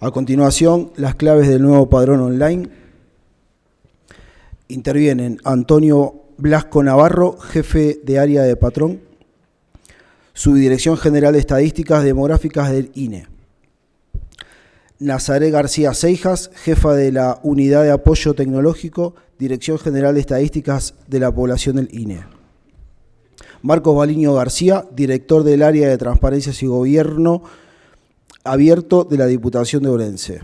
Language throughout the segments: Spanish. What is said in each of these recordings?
A continuación, las claves del nuevo padrón online. Intervienen Antonio Blasco Navarro, jefe de área de patrón, Subdirección General de Estadísticas Demográficas del INE. Nazaré García Seijas, jefa de la Unidad de Apoyo Tecnológico, Dirección General de Estadísticas de la Población del INE. Marcos Baliño García, director del Área de Transparencia y Gobierno Abierto de la Diputación de Orense.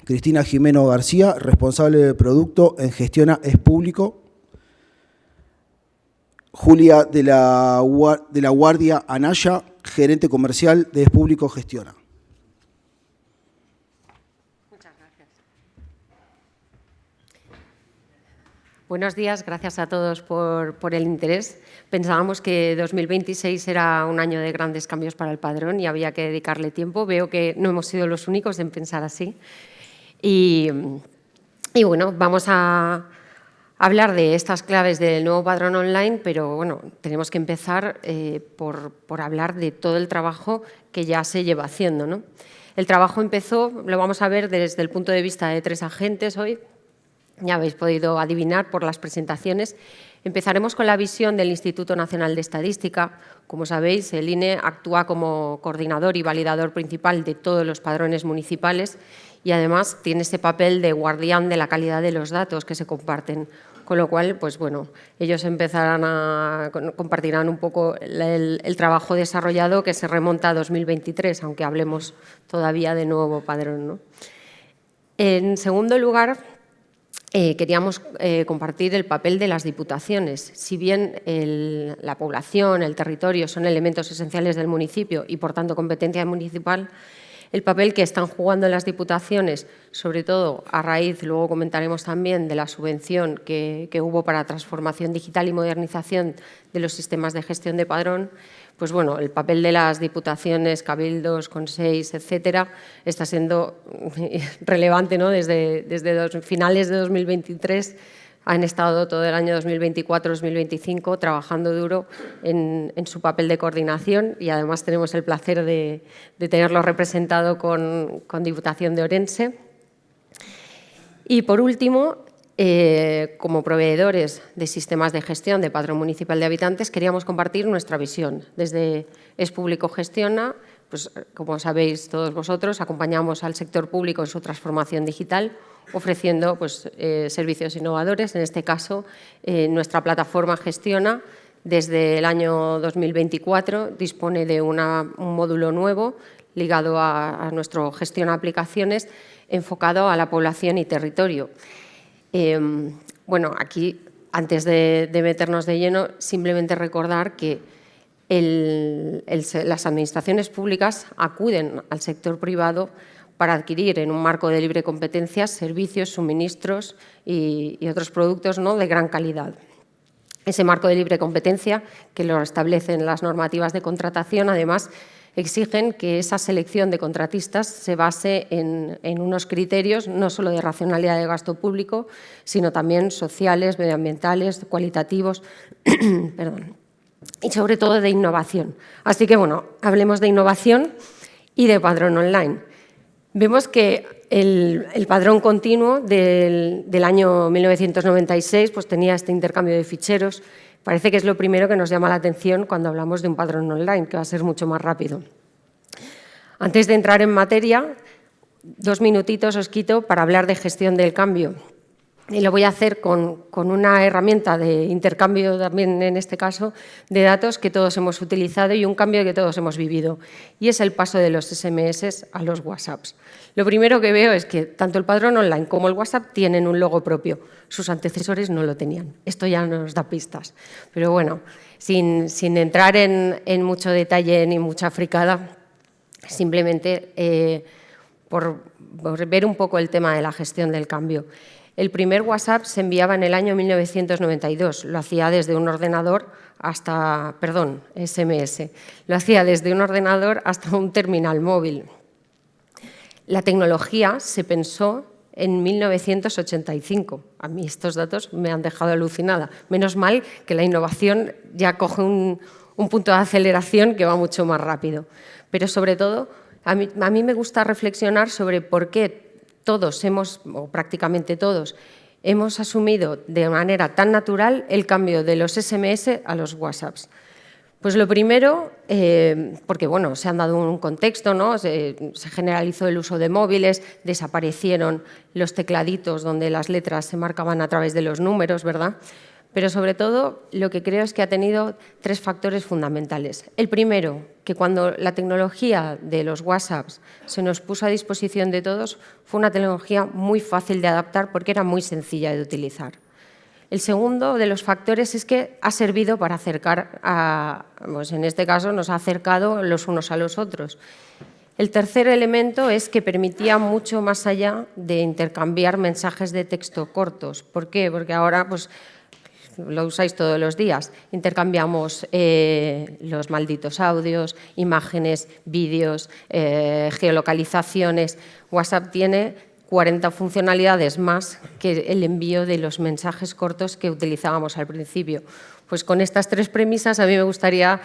Cristina Jimeno García, responsable de producto en Gestiona Es Público. Julia de la Guardia Anaya, gerente comercial de Es Público Gestiona. Buenos días, gracias a todos por el interés. Pensábamos que 2026 era un año de grandes cambios para el padrón y había que dedicarle tiempo. Veo que no hemos sido los únicos en pensar así. Y bueno, vamos a hablar de estas claves del nuevo padrón online, pero bueno, tenemos que empezar por hablar de todo el trabajo que ya se lleva haciendo, ¿no? El trabajo empezó, lo vamos a ver desde el punto de vista de 3 agentes hoy. Ya habéis podido adivinar por las presentaciones. Empezaremos con la visión del Instituto Nacional de Estadística. Como sabéis, el INE actúa como coordinador y validador principal de todos los padrones municipales y además tiene ese papel de guardián de la calidad de los datos que se comparten. Con lo cual, pues bueno, ellos compartirán un poco el trabajo desarrollado que se remonta a 2023, aunque hablemos todavía de nuevo padrón, ¿no? En segundo lugar, queríamos compartir el papel de las diputaciones. Si bien la población, el territorio son elementos esenciales del municipio y, por tanto, competencia municipal, el papel que están jugando las diputaciones, sobre todo a raíz, luego comentaremos también, de la subvención que hubo para transformación digital y modernización de los sistemas de gestión de padrón, pues bueno, el papel de las diputaciones, cabildos, consells, etcétera, está siendo relevante, ¿no? Desde finales de 2023 han estado todo el año 2024-2025 trabajando duro en su papel de coordinación y además tenemos el placer de tenerlo representado con Diputación de Orense. Y por último, como proveedores de sistemas de gestión de Padrón Municipal de Habitantes, queríamos compartir nuestra visión. Desde Es Público Gestiona, pues, como sabéis todos vosotros, acompañamos al sector público en su transformación digital, ofreciendo pues, servicios innovadores. En este caso, nuestra plataforma Gestiona, desde el año 2024, dispone de un módulo nuevo ligado a nuestro Gestiona Aplicaciones, enfocado a la población y territorio. Bueno, aquí, antes de meternos de lleno, simplemente recordar que las administraciones públicas acuden al sector privado para adquirir en un marco de libre competencia servicios, suministros y otros productos, ¿no?, de gran calidad. Ese marco de libre competencia, que lo establecen las normativas de contratación, además exigen que esa selección de contratistas se base en unos criterios no solo de racionalidad de gasto público, sino también sociales, medioambientales, cualitativos, perdón, y sobre todo de innovación. Así que, bueno, hablemos de innovación y de padrón online. Vemos que el padrón continuo del año 1996 pues tenía este intercambio de ficheros. Parece que es lo primero que nos llama la atención cuando hablamos de un padrón online, que va a ser mucho más rápido. Antes de entrar en materia, 2 minutitos os quito para hablar de gestión del cambio. Y lo voy a hacer con una herramienta de intercambio, también en este caso, de datos que todos hemos utilizado y un cambio que todos hemos vivido. Y es el paso de los SMS a los WhatsApps. Lo primero que veo es que tanto el padrón online como el WhatsApp tienen un logo propio. Sus antecesores no lo tenían. Esto ya nos da pistas. Pero bueno, sin entrar en mucho detalle ni mucha fricada, simplemente por ver un poco el tema de la gestión del cambio. El primer WhatsApp se enviaba en el año 1992. Lo hacía desde un ordenador hasta, perdón, SMS. Lo hacía desde un ordenador hasta un terminal móvil. La tecnología se pensó en 1985. A mí estos datos me han dejado alucinada. Menos mal que la innovación ya coge un punto de aceleración que va mucho más rápido. Pero sobre todo A mí me gusta reflexionar sobre por qué todos o prácticamente todos, hemos asumido de manera tan natural el cambio de los SMS a los WhatsApps. Pues lo primero, porque bueno, se han dado un contexto, ¿no? Se generalizó el uso de móviles, desaparecieron los tecladitos donde las letras se marcaban a través de los números, ¿verdad? Pero sobre todo lo que creo es que ha tenido 3 factores fundamentales. El primero, que cuando la tecnología de los WhatsApps se nos puso a disposición de todos, fue una tecnología muy fácil de adaptar porque era muy sencilla de utilizar. El segundo de los factores es que ha servido para acercar pues en este caso nos ha acercado los unos a los otros. El tercer elemento es que permitía mucho más allá de intercambiar mensajes de texto cortos. ¿Por qué? Porque ahora pues, lo usáis todos los días. Intercambiamos los malditos audios, imágenes, vídeos, geolocalizaciones. WhatsApp tiene 40 funcionalidades más que el envío de los mensajes cortos que utilizábamos al principio. Pues con estas 3 premisas a mí me gustaría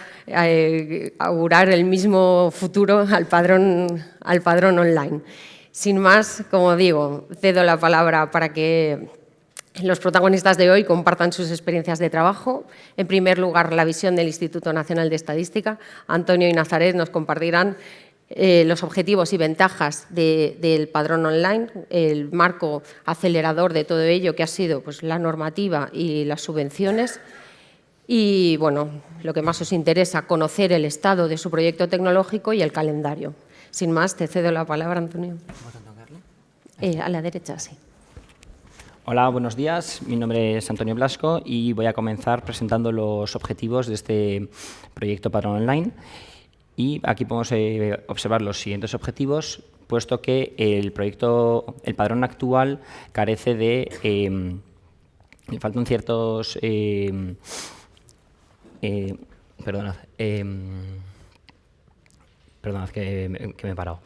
augurar el mismo futuro al padrón online. Sin más, como digo, cedo la palabra para que los protagonistas de hoy compartan sus experiencias de trabajo. En primer lugar, la visión del Instituto Nacional de Estadística. Antonio y Nazaret nos compartirán los objetivos y ventajas del padrón online, el marco acelerador de todo ello, que ha sido pues, la normativa y las subvenciones. Y, bueno, lo que más os interesa, conocer el estado de su proyecto tecnológico y el calendario. Sin más, te cedo la palabra, Antonio. A la derecha, sí. Hola, buenos días. Mi nombre es Antonio Blasco y voy a comenzar presentando los objetivos de este proyecto Padrón Online. Y aquí podemos observar los siguientes objetivos, puesto que el padrón actual carece de... le faltan ciertos... perdonad que me he parado.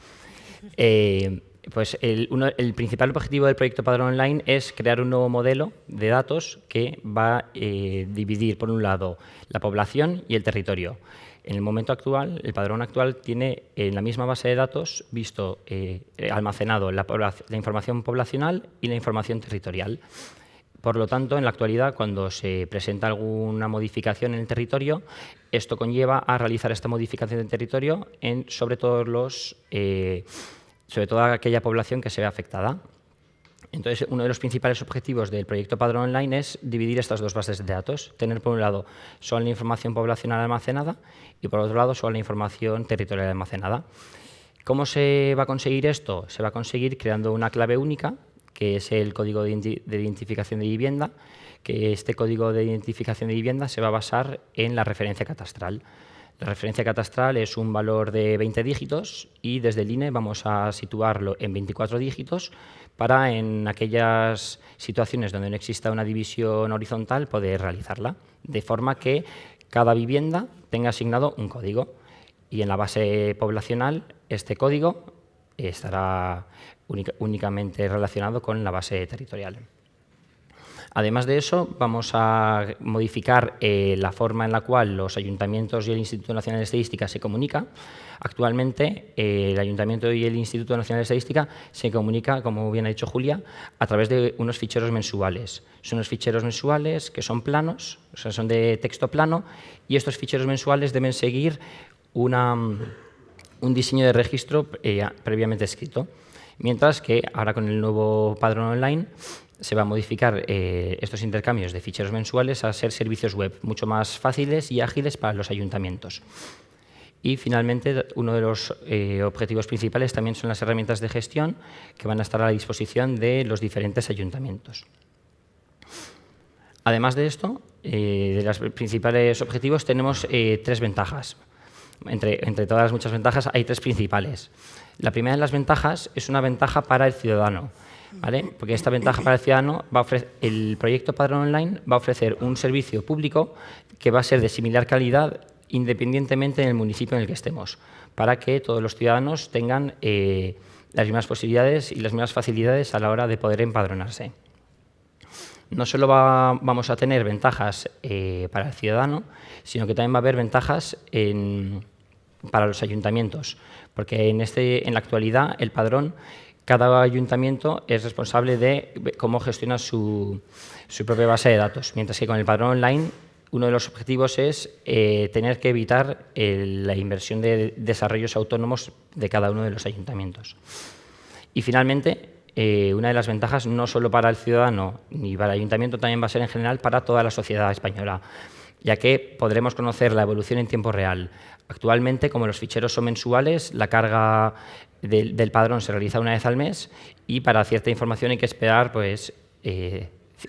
Pues el principal objetivo del proyecto Padrón Online es crear un nuevo modelo de datos que va a dividir, por un lado, la población y el territorio. En el momento actual, el padrón actual tiene en la misma base de datos almacenado la información poblacional y la información territorial. Por lo tanto, en la actualidad, cuando se presenta alguna modificación en el territorio, esto conlleva a realizar esta modificación del territorio sobre toda aquella población que se ve afectada. Entonces, uno de los principales objetivos del proyecto Padrón Online es dividir estas 2 bases de datos. Tener, por un lado, solo la información poblacional almacenada y, por otro lado, solo la información territorial almacenada. ¿Cómo se va a conseguir esto? Se va a conseguir creando una clave única, que es el código de identificación de vivienda, que este código de identificación de vivienda se va a basar en la referencia catastral. La referencia catastral es un valor de 20 dígitos y desde el INE vamos a situarlo en 24 dígitos para en aquellas situaciones donde no exista una división horizontal poder realizarla, de forma que cada vivienda tenga asignado un código y en la base poblacional este código estará únicamente relacionado con la base territorial. Además de eso, vamos a modificar la forma en la cual los ayuntamientos y el Instituto Nacional de Estadística se comunican. Actualmente, el Ayuntamiento y el Instituto Nacional de Estadística se comunican, como bien ha dicho Julia, a través de unos ficheros mensuales. Son unos ficheros mensuales que son planos, o sea, son de texto plano, y estos ficheros mensuales deben seguir un diseño de registro previamente escrito. Mientras que ahora con el nuevo padrón online se va a modificar estos intercambios de ficheros mensuales a ser servicios web mucho más fáciles y ágiles para los ayuntamientos. Y finalmente, uno de los objetivos principales también son las herramientas de gestión que van a estar a la disposición de los diferentes ayuntamientos. Además de esto, de los principales objetivos, tenemos 3 ventajas. Entre todas las muchas ventajas hay 3 principales. La primera de las ventajas es una ventaja para el ciudadano, ¿vale? Porque esta ventaja para el ciudadano el proyecto Padrón Online va a ofrecer un servicio público que va a ser de similar calidad independientemente en el municipio en el que estemos, para que todos los ciudadanos tengan las mismas posibilidades y las mismas facilidades a la hora de poder empadronarse. No solo vamos a tener ventajas para el ciudadano, sino que también va a haber ventajas en para los ayuntamientos, porque en la actualidad el padrón, cada ayuntamiento es responsable de cómo gestiona su propia base de datos, mientras que con el padrón online uno de los objetivos es tener que evitar la inversión de desarrollos autónomos de cada uno de los ayuntamientos. Y finalmente, una de las ventajas, no solo para el ciudadano ni para el ayuntamiento, también va a ser en general para toda la sociedad española, ya que podremos conocer la evolución en tiempo real. Actualmente, como los ficheros son mensuales, la carga del padrón se realiza una vez al mes y para cierta información hay que esperar pues,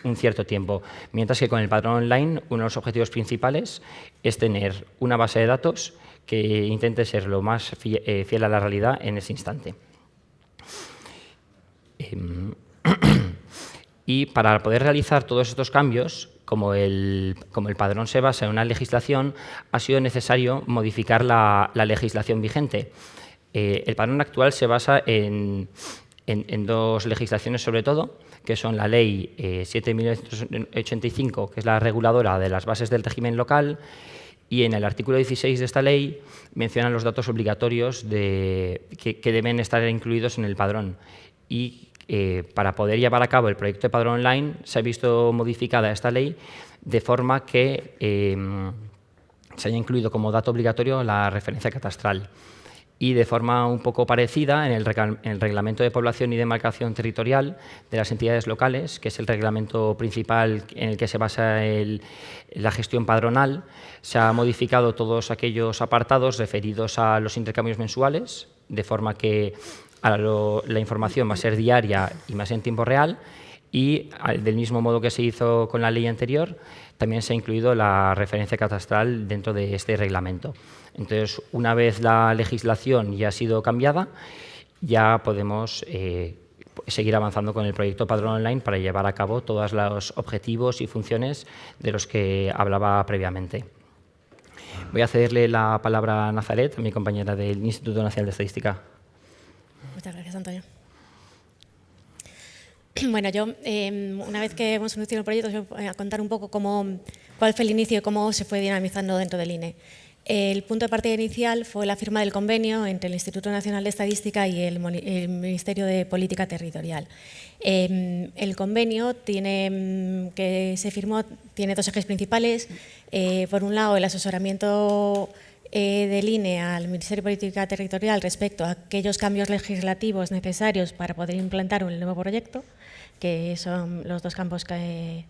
un cierto tiempo. Mientras que con el padrón online, uno de los objetivos principales es tener una base de datos que intente ser lo más fiel a la realidad en ese instante. Y para poder realizar todos estos cambios, como el padrón se basa en una legislación, ha sido necesario modificar la legislación vigente. El padrón actual se basa en dos legislaciones sobre todo, que son la Ley 7.985, que es la reguladora de las bases del régimen local, y en el artículo 16 de esta ley mencionan los datos obligatorios que deben estar incluidos en el padrón. Y para poder llevar a cabo el proyecto de padrón online se ha visto modificada esta ley de forma que se haya incluido como dato obligatorio la referencia catastral. Y de forma un poco parecida, en el Reglamento de Población y Demarcación Territorial de las entidades locales, que es el reglamento principal en el que se basa la gestión padronal, se han modificado todos aquellos apartados referidos a los intercambios mensuales, de forma que la información va a ser diaria y más en tiempo real, y del mismo modo que se hizo con la ley anterior, también se ha incluido la referencia catastral dentro de este reglamento. Entonces, una vez la legislación ya ha sido cambiada, ya podemos seguir avanzando con el proyecto Padrón Online para llevar a cabo todos los objetivos y funciones de los que hablaba previamente. Voy a cederle la palabra a Nazaret, a mi compañera del Instituto Nacional de Estadística. Muchas gracias, Antonio. Bueno, yo, una vez que hemos iniciado el proyecto, os voy a contar un poco cuál fue el inicio y cómo se fue dinamizando dentro del INE. El punto de partida inicial fue la firma del convenio entre el Instituto Nacional de Estadística y el Ministerio de Política Territorial. El convenio que se firmó tiene dos ejes principales. Por un lado, el asesoramiento del INE al Ministerio de Política Territorial respecto a aquellos cambios legislativos necesarios para poder implantar un nuevo proyecto, que son los dos cambios que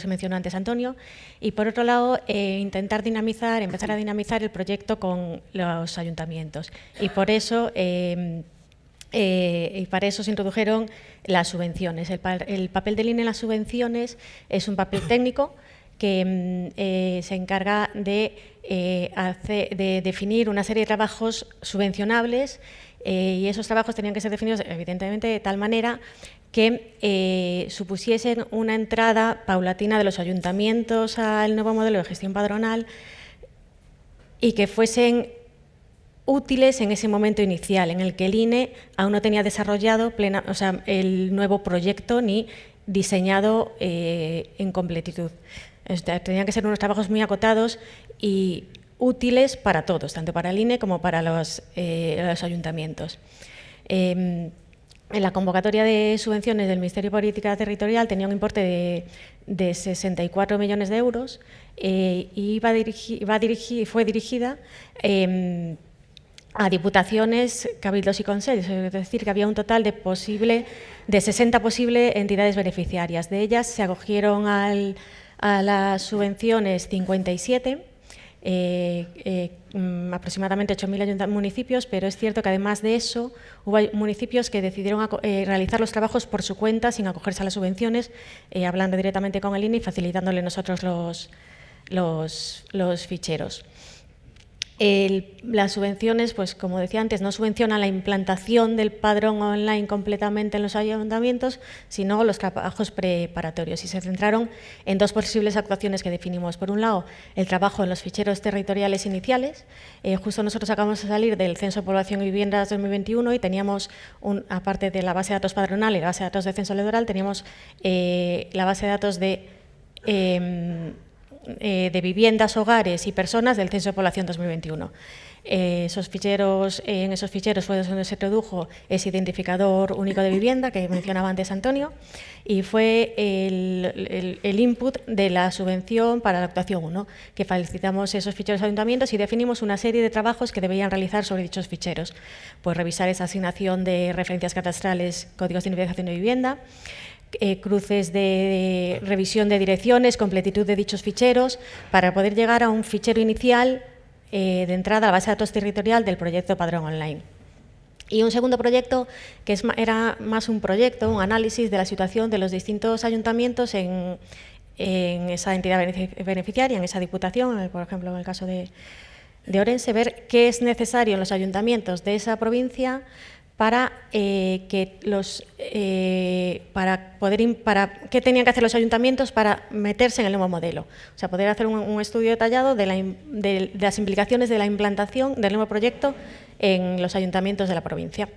mencionó antes Antonio, y por otro lado empezar a dinamizar el proyecto con los ayuntamientos. Y para eso se introdujeron las subvenciones. El papel del INE en las subvenciones es un papel técnico que se encarga de definir una serie de trabajos subvencionables y esos trabajos tenían que ser definidos, evidentemente, de tal manera que supusiesen una entrada paulatina de los ayuntamientos al nuevo modelo de gestión padronal y que fuesen útiles en ese momento inicial, en el que el INE aún no tenía desarrollado el nuevo proyecto ni diseñado en completitud. Tenían que ser unos trabajos muy acotados y útiles para todos, tanto para el INE como para los ayuntamientos. En la convocatoria de subvenciones del Ministerio de Política Territorial tenía un importe de 64 millones de euros y fue dirigida a diputaciones, cabildos y consellos, es decir, que había un total de 60 posibles entidades beneficiarias. De ellas se acogieron a las subvenciones 57, aproximadamente 8.000 municipios, pero es cierto que además de eso hubo municipios que decidieron realizar los trabajos por su cuenta sin acogerse a las subvenciones, hablando directamente con el INE y facilitándole nosotros los ficheros. Las subvenciones, pues como decía antes, no subvencionan la implantación del padrón online completamente en los ayuntamientos, sino los trabajos preparatorios. Y se centraron en dos posibles actuaciones que definimos. Por un lado, el trabajo en los ficheros territoriales iniciales. Justo nosotros acabamos de salir del Censo de Población y Viviendas 2021 y teníamos, aparte de la base de datos padronal y la base de datos de censo electoral, teníamos la base de datos de viviendas, hogares y personas del Censo de Población 2021. esos ficheros, en esos ficheros fue donde se introdujo ese identificador único de vivienda que mencionaba antes Antonio, y fue el input de la subvención para la actuación 1, que facilitamos esos ficheros a ayuntamientos y definimos una serie de trabajos que deberían realizar sobre dichos ficheros. Pues revisar esa asignación de referencias catastrales, códigos de identificación de vivienda, cruces de revisión de direcciones, completitud de dichos ficheros, para poder llegar a un fichero inicial de entrada a la base de datos territorial del proyecto Padrón Online. Y un segundo proyecto que era más un proyecto, un análisis de la situación de los distintos ayuntamientos en esa entidad beneficiaria, en esa diputación, por ejemplo, en el caso de Orense, ver qué es necesario en los ayuntamientos de esa provincia para qué tenían que hacer los ayuntamientos para meterse en el nuevo modelo. O sea, poder hacer un estudio detallado de las implicaciones de la implantación del nuevo proyecto en los ayuntamientos de la provincia.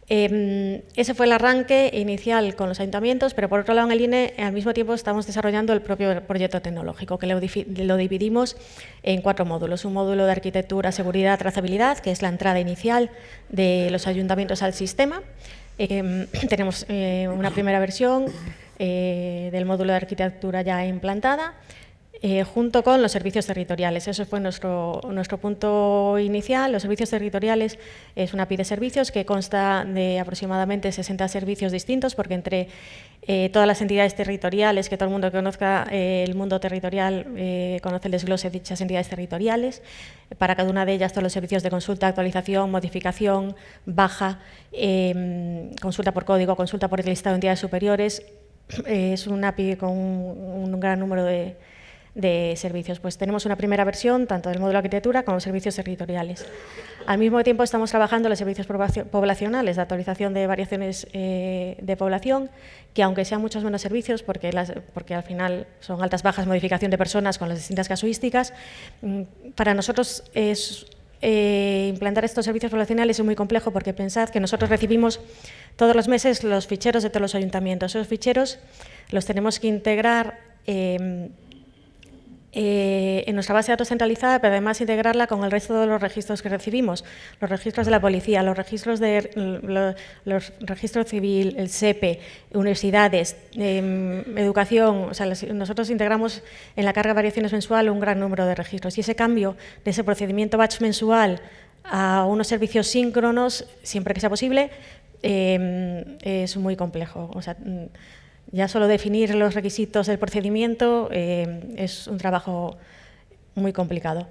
Ese fue el arranque inicial con los ayuntamientos, pero por otro lado en el INE al mismo tiempo estamos desarrollando el propio proyecto tecnológico, que lo dividimos en 4 módulos. Un módulo de arquitectura, seguridad, trazabilidad, que es la entrada inicial de los ayuntamientos al sistema. Tenemos una primera versión del módulo de arquitectura ya implantada, junto con los servicios territoriales. Eso fue nuestro punto inicial. Los servicios territoriales es una API de servicios que consta de aproximadamente 60 servicios distintos, porque entre todas las entidades territoriales, que todo el mundo que conozca el mundo territorial conoce el desglose de dichas entidades territoriales. Para cada una de ellas todos los servicios de consulta, actualización, modificación, baja, consulta por código, consulta por el listado de entidades superiores. Es una API con un gran número de servicios. Pues tenemos una primera versión, tanto del módulo de arquitectura como servicios territoriales. Al mismo tiempo estamos trabajando en los servicios poblacionales de actualización de variaciones de población, que aunque sean muchos menos servicios, porque al final son altas, bajas, modificación de personas con las distintas casuísticas, para nosotros implantar estos servicios poblacionales es muy complejo, porque pensad que nosotros recibimos todos los meses los ficheros de todos los ayuntamientos. Esos ficheros los tenemos que integrar en nuestra base de datos centralizada, pero además integrarla con el resto de los registros que recibimos, los registros de la policía, los registros civil, el SEPE, universidades, educación. O sea, nosotros integramos en la carga de variaciones mensual un gran número de registros, y ese cambio de ese procedimiento batch mensual a unos servicios síncronos, siempre que sea posible, es muy complejo. O sea, ya solo definir los requisitos del procedimiento es un trabajo muy complicado.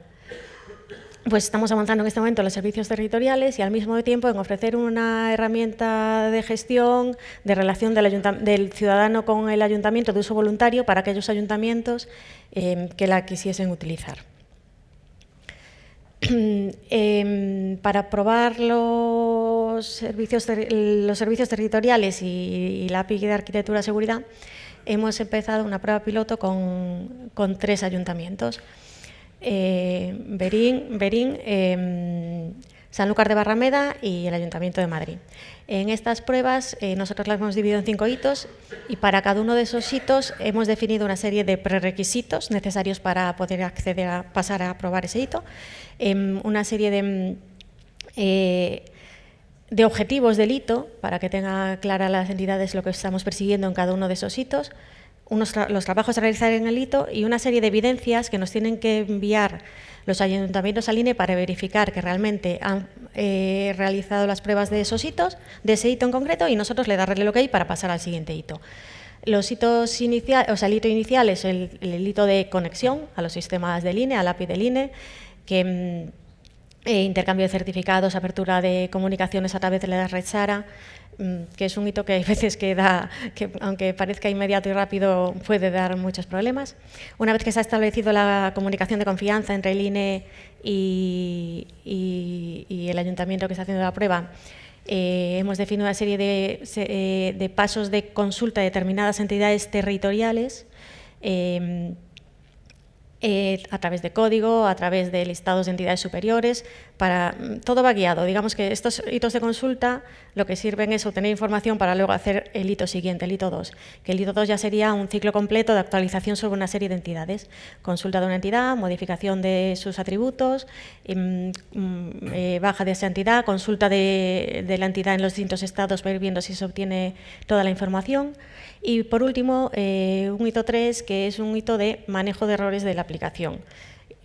Pues estamos avanzando en este momento en los servicios territoriales y al mismo tiempo en ofrecer una herramienta de gestión, de relación del ciudadano con el ayuntamiento de uso voluntario para aquellos ayuntamientos que la quisiesen utilizar. Para probar los servicios territoriales y la API de arquitectura y seguridad, hemos empezado una prueba piloto con 3 ayuntamientos: Berín, Sanlúcar de Barrameda y el Ayuntamiento de Madrid. En estas pruebas nosotros las hemos dividido en 5 hitos, y para cada uno de esos hitos hemos definido una serie de prerequisitos necesarios para poder acceder a pasar a aprobar ese hito, una serie de objetivos del hito para que tengan claras las entidades lo que estamos persiguiendo en cada uno de esos hitos, los trabajos a realizar en el hito y una serie de evidencias que nos tienen que enviar los ayuntamientos al INE para verificar que realmente han realizado las pruebas de esos hitos, de ese hito en concreto, y nosotros le darle el OK para pasar al siguiente hito. Los hitos iniciales, o sea, el hito inicial es el hito de conexión a los sistemas del INE, al API del INE, que intercambio de certificados, apertura de comunicaciones a través de la red SARA, que es un hito que hay veces que aunque parezca inmediato y rápido, puede dar muchos problemas. Una vez que se ha establecido la comunicación de confianza entre el INE y el ayuntamiento que está haciendo la prueba, hemos definido una serie de pasos de consulta de determinadas entidades territoriales, a través de código, a través de listados de entidades superiores, todo va guiado. Digamos que estos hitos de consulta lo que sirven es obtener información para luego hacer el hito siguiente, el hito 2, que el hito 2 ya sería un ciclo completo de actualización sobre una serie de entidades. Consulta de una entidad, modificación de sus atributos, baja de esa entidad, consulta de la entidad en los distintos estados para ir viendo si se obtiene toda la información. Y, por último, un hito 3, que es un hito de manejo de errores de la aplicación.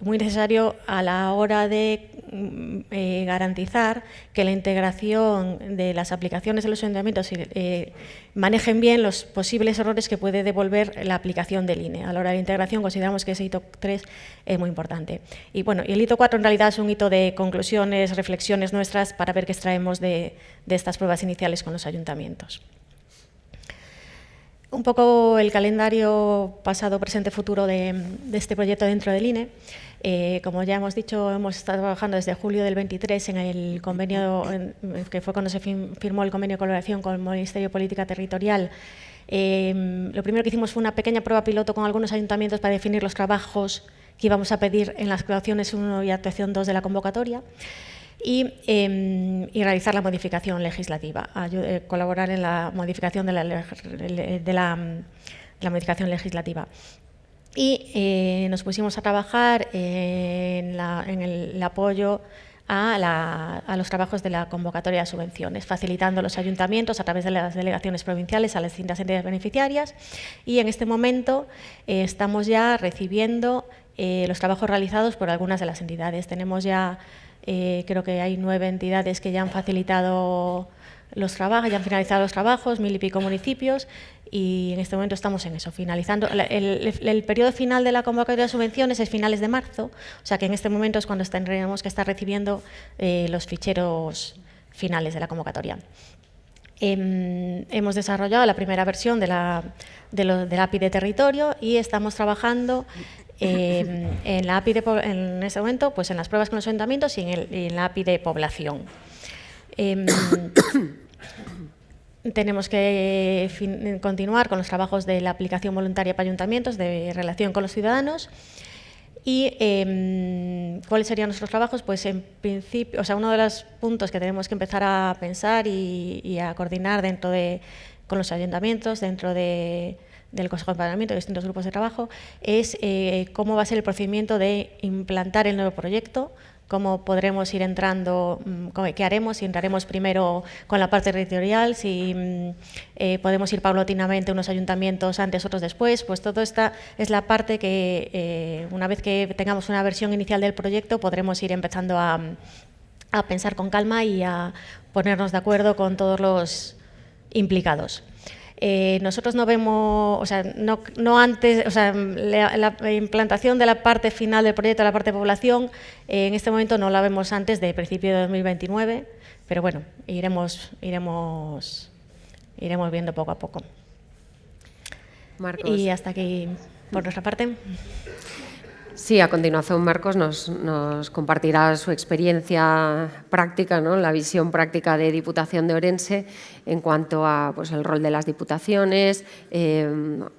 Muy necesario a la hora de garantizar que la integración de las aplicaciones de los ayuntamientos manejen bien los posibles errores que puede devolver la aplicación del INE. A la hora de la integración consideramos que ese hito 3 es muy importante. Y bueno, y el hito 4 en realidad es un hito de conclusiones, reflexiones nuestras para ver qué extraemos de estas pruebas iniciales con los ayuntamientos. Un poco el calendario pasado, presente, futuro de este proyecto dentro del INE. Como ya hemos dicho, hemos estado trabajando desde julio del 23 en el convenio, que fue cuando se firmó el convenio de colaboración con el Ministerio de Política Territorial. Lo primero que hicimos fue una pequeña prueba piloto con algunos ayuntamientos para definir los trabajos que íbamos a pedir en las actuaciones 1 y actuación 2 de la convocatoria. Y realizar la modificación legislativa, colaborar en la modificación de la modificación legislativa. Y nos pusimos a trabajar en el apoyo a los trabajos de la convocatoria de subvenciones, facilitando a los ayuntamientos a través de las delegaciones provinciales a las distintas entidades beneficiarias. Y en este momento estamos ya recibiendo los trabajos realizados por algunas de las entidades. Tenemos ya creo que hay 9 entidades que ya han facilitado los trabajos, ya han finalizado los trabajos, 1000 y pico municipios, y en este momento estamos en eso, finalizando. El periodo final de la convocatoria de subvenciones es finales de marzo, o sea que en este momento es cuando tendremos que estar recibiendo los ficheros finales de la convocatoria. Hemos desarrollado la primera versión de la API de territorio y estamos trabajando en la API en este momento, pues en las pruebas con los ayuntamientos y en la API de población. Tenemos que continuar con los trabajos de la aplicación voluntaria para ayuntamientos de relación con los ciudadanos. ¿Y cuáles serían nuestros trabajos? Pues en principio, uno de los puntos que tenemos que empezar a pensar y a coordinar con los ayuntamientos, dentro del Consejo de Empadronamiento, de distintos grupos de trabajo, es cómo va a ser el procedimiento de implantar el nuevo proyecto, cómo podremos ir entrando, qué haremos, si entraremos primero con la parte territorial, si podemos ir paulatinamente unos ayuntamientos antes, otros después. Pues todo esta es la parte que, una vez que tengamos una versión inicial del proyecto, podremos ir empezando a pensar con calma y a ponernos de acuerdo con todos los implicados. Nosotros no vemos, no antes, la implantación de la parte final del proyecto, la parte de población, en este momento no la vemos antes de principio de 2029, pero bueno, iremos viendo poco a poco. Marcos. Y hasta aquí por nuestra parte. Sí, a continuación Marcos nos compartirá su experiencia práctica, ¿no? La visión práctica de Diputación de Ourense en cuanto a pues, el rol de las diputaciones,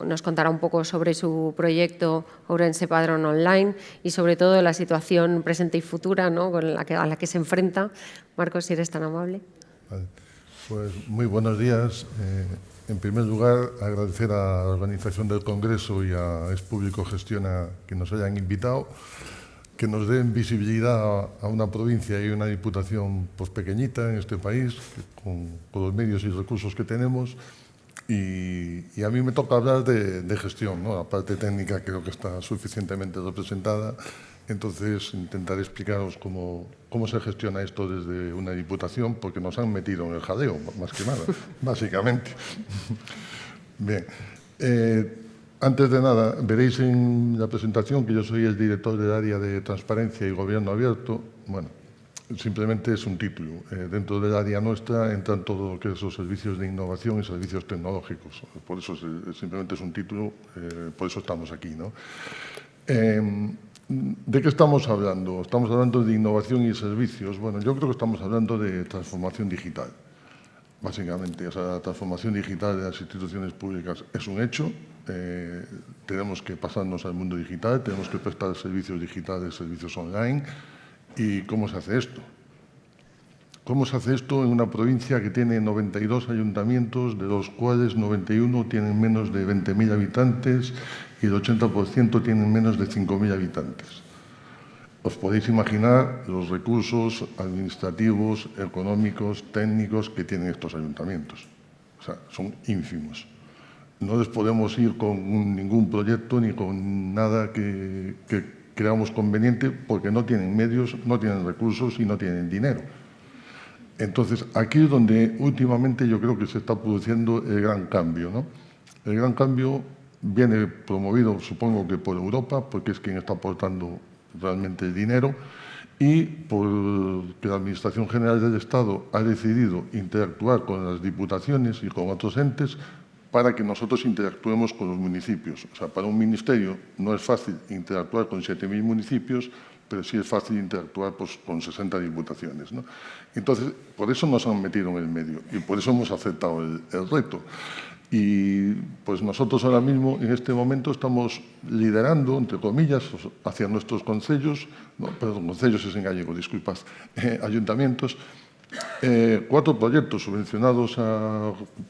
nos contará un poco sobre su proyecto Ourense Padrón Online y sobre todo la situación presente y futura, ¿no? a la que se enfrenta. Marcos, si eres tan amable. Vale. Pues muy buenos días. En primer lugar, agradecer a la organización del Congreso y a Es Público Gestiona que nos hayan invitado, que nos den visibilidad a una provincia y una diputación pues, pequeñita en este país, con los medios y recursos que tenemos. Y a mí me toca hablar de gestión, ¿no? La parte técnica creo que está suficientemente representada. Entonces, intentaré explicaros cómo se gestiona esto desde una diputación, porque nos han metido en el jaleo, más que nada, básicamente. Bien. Antes de nada, veréis en la presentación que yo soy el director del área de Transparencia y Gobierno Abierto. Bueno, simplemente es un título. Dentro del área nuestra entran todo lo que son servicios de innovación y servicios tecnológicos. Por eso simplemente es un título, por eso estamos aquí, ¿no? ¿De qué estamos hablando? Estamos hablando de innovación y servicios. Bueno, yo creo que estamos hablando de transformación digital. básicamente. O sea, la transformación digital de las instituciones públicas es un hecho. Tenemos que pasarnos al mundo digital, tenemos que prestar servicios digitales, servicios online. ¿Y cómo se hace esto? ¿Cómo se hace esto en una provincia que tiene 92 ayuntamientos, de los cuales 91 tienen menos de 20.000 habitantes y el 80% tienen menos de 5.000 habitantes? Os podéis imaginar los recursos administrativos, económicos, técnicos que tienen estos ayuntamientos. O sea, son ínfimos. No les podemos ir con ningún proyecto ni con nada que creamos conveniente porque no tienen medios, no tienen recursos y no tienen dinero. Entonces, aquí es donde últimamente yo creo que se está produciendo el gran cambio, ¿no? El gran cambio viene promovido, supongo que por Europa, porque es quien está aportando realmente el dinero, y porque la Administración General del Estado ha decidido interactuar con las diputaciones y con otros entes para que nosotros interactuemos con los municipios. O sea, para un ministerio no es fácil interactuar con 7.000 municipios, pero sí es fácil interactuar pues, con 60 diputaciones, ¿no? Entonces, por eso nos han metido en el medio y por eso hemos aceptado el reto. Y pues nosotros ahora mismo, en este momento, estamos liderando, entre comillas, hacia nuestros concellos, no, perdón, concellos es en gallego, disculpad, ayuntamientos, 4 proyectos subvencionados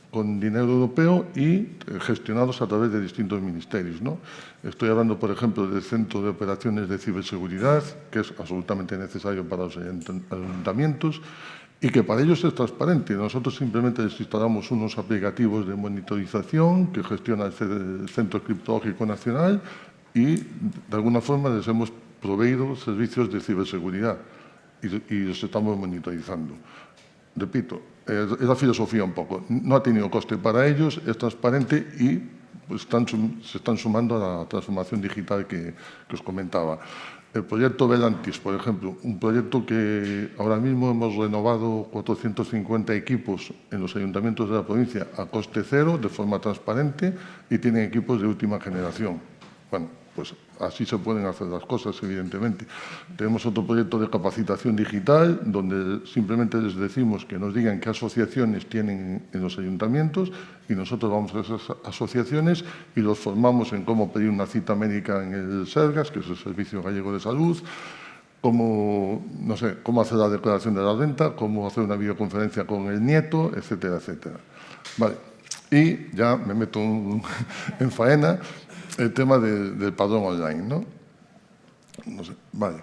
con dinero europeo y gestionados a través de distintos ministerios, ¿no? Estoy hablando, por ejemplo, del Centro de Operaciones de Ciberseguridad, que es absolutamente necesario para los ayuntamientos y que para ellos es transparente. Nosotros simplemente les instalamos unos aplicativos de monitorización que gestiona el Centro Criptológico Nacional y, de alguna forma, les hemos proveído servicios de ciberseguridad y los estamos monitorizando. Repito, es la filosofía un poco. No ha tenido coste para ellos, es transparente y pues, se están sumando a la transformación digital que os comentaba. El proyecto Belantis, por ejemplo, un proyecto que ahora mismo hemos renovado 450 equipos en los ayuntamientos de la provincia a coste cero, de forma transparente, y tienen equipos de última generación. Bueno, pues así se pueden hacer las cosas, evidentemente. Tenemos otro proyecto de capacitación digital, donde simplemente les decimos que nos digan qué asociaciones tienen en los ayuntamientos y nosotros vamos a esas asociaciones y los formamos en cómo pedir una cita médica en el SERGAS, que es el Servicio Gallego de Salud, cómo, no sé, cómo hacer la declaración de la renta, cómo hacer una videoconferencia con el nieto, etcétera, etcétera. Vale. Y ya me meto en faena. El tema del padrón online, ¿no? No sé, vale.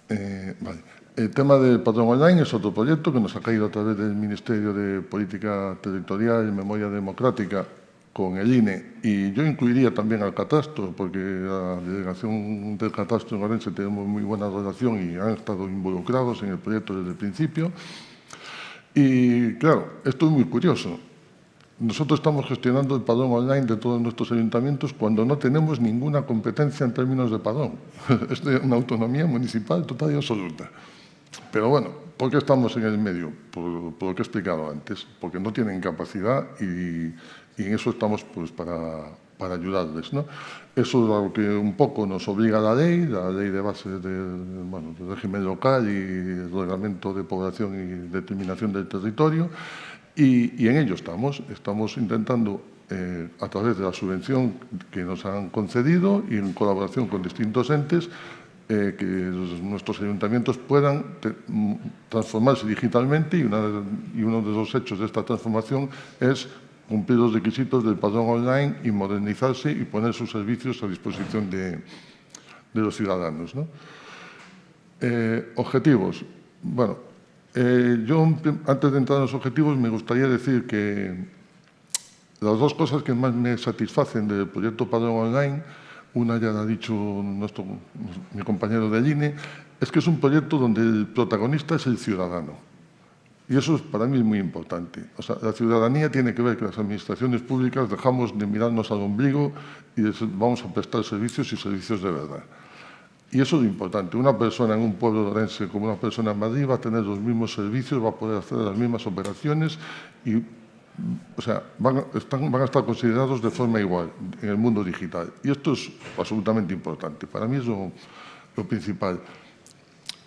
Vale. El tema del padrón online es otro proyecto que nos ha caído a través del Ministerio de Política Territorial y Memoria Democrática con el INE. Y yo incluiría también al catastro, porque la delegación del catastro en Orense tenemos muy buena relación y han estado involucrados en el proyecto desde el principio. Y claro, esto es muy curioso. Nosotros estamos gestionando el padrón online de todos nuestros ayuntamientos cuando no tenemos ninguna competencia en términos de padrón. Es de una autonomía municipal total y absoluta. Pero bueno, ¿por qué estamos en el medio? Por lo que he explicado antes. Porque no tienen capacidad y en eso estamos pues, para ayudarles, ¿no? Eso es algo que un poco nos obliga la ley de bases del régimen local y el reglamento de población y determinación del territorio. Y en ello estamos intentando, a través de la subvención que nos han concedido y en colaboración con distintos entes, que nuestros ayuntamientos puedan transformarse digitalmente y uno de los hechos de esta transformación es cumplir los requisitos del padrón online y modernizarse y poner sus servicios a disposición de los ciudadanos, ¿no? Objetivos. Bueno, yo, antes de entrar en los objetivos, me gustaría decir que las 2 cosas que más me satisfacen del proyecto Padrón Online, una ya la ha dicho mi compañero del INE, es que es un proyecto donde el protagonista es el ciudadano. Y eso para mí es muy importante. O sea, la ciudadanía tiene que ver que las administraciones públicas dejamos de mirarnos al ombligo y vamos a prestar servicios y servicios de verdad. Y eso es importante. Una persona en un pueblo de Orense como una persona en Madrid va a tener los mismos servicios, va a poder hacer las mismas operaciones y, o sea, van a estar considerados de forma igual en el mundo digital. Y esto es absolutamente importante. Para mí es lo principal.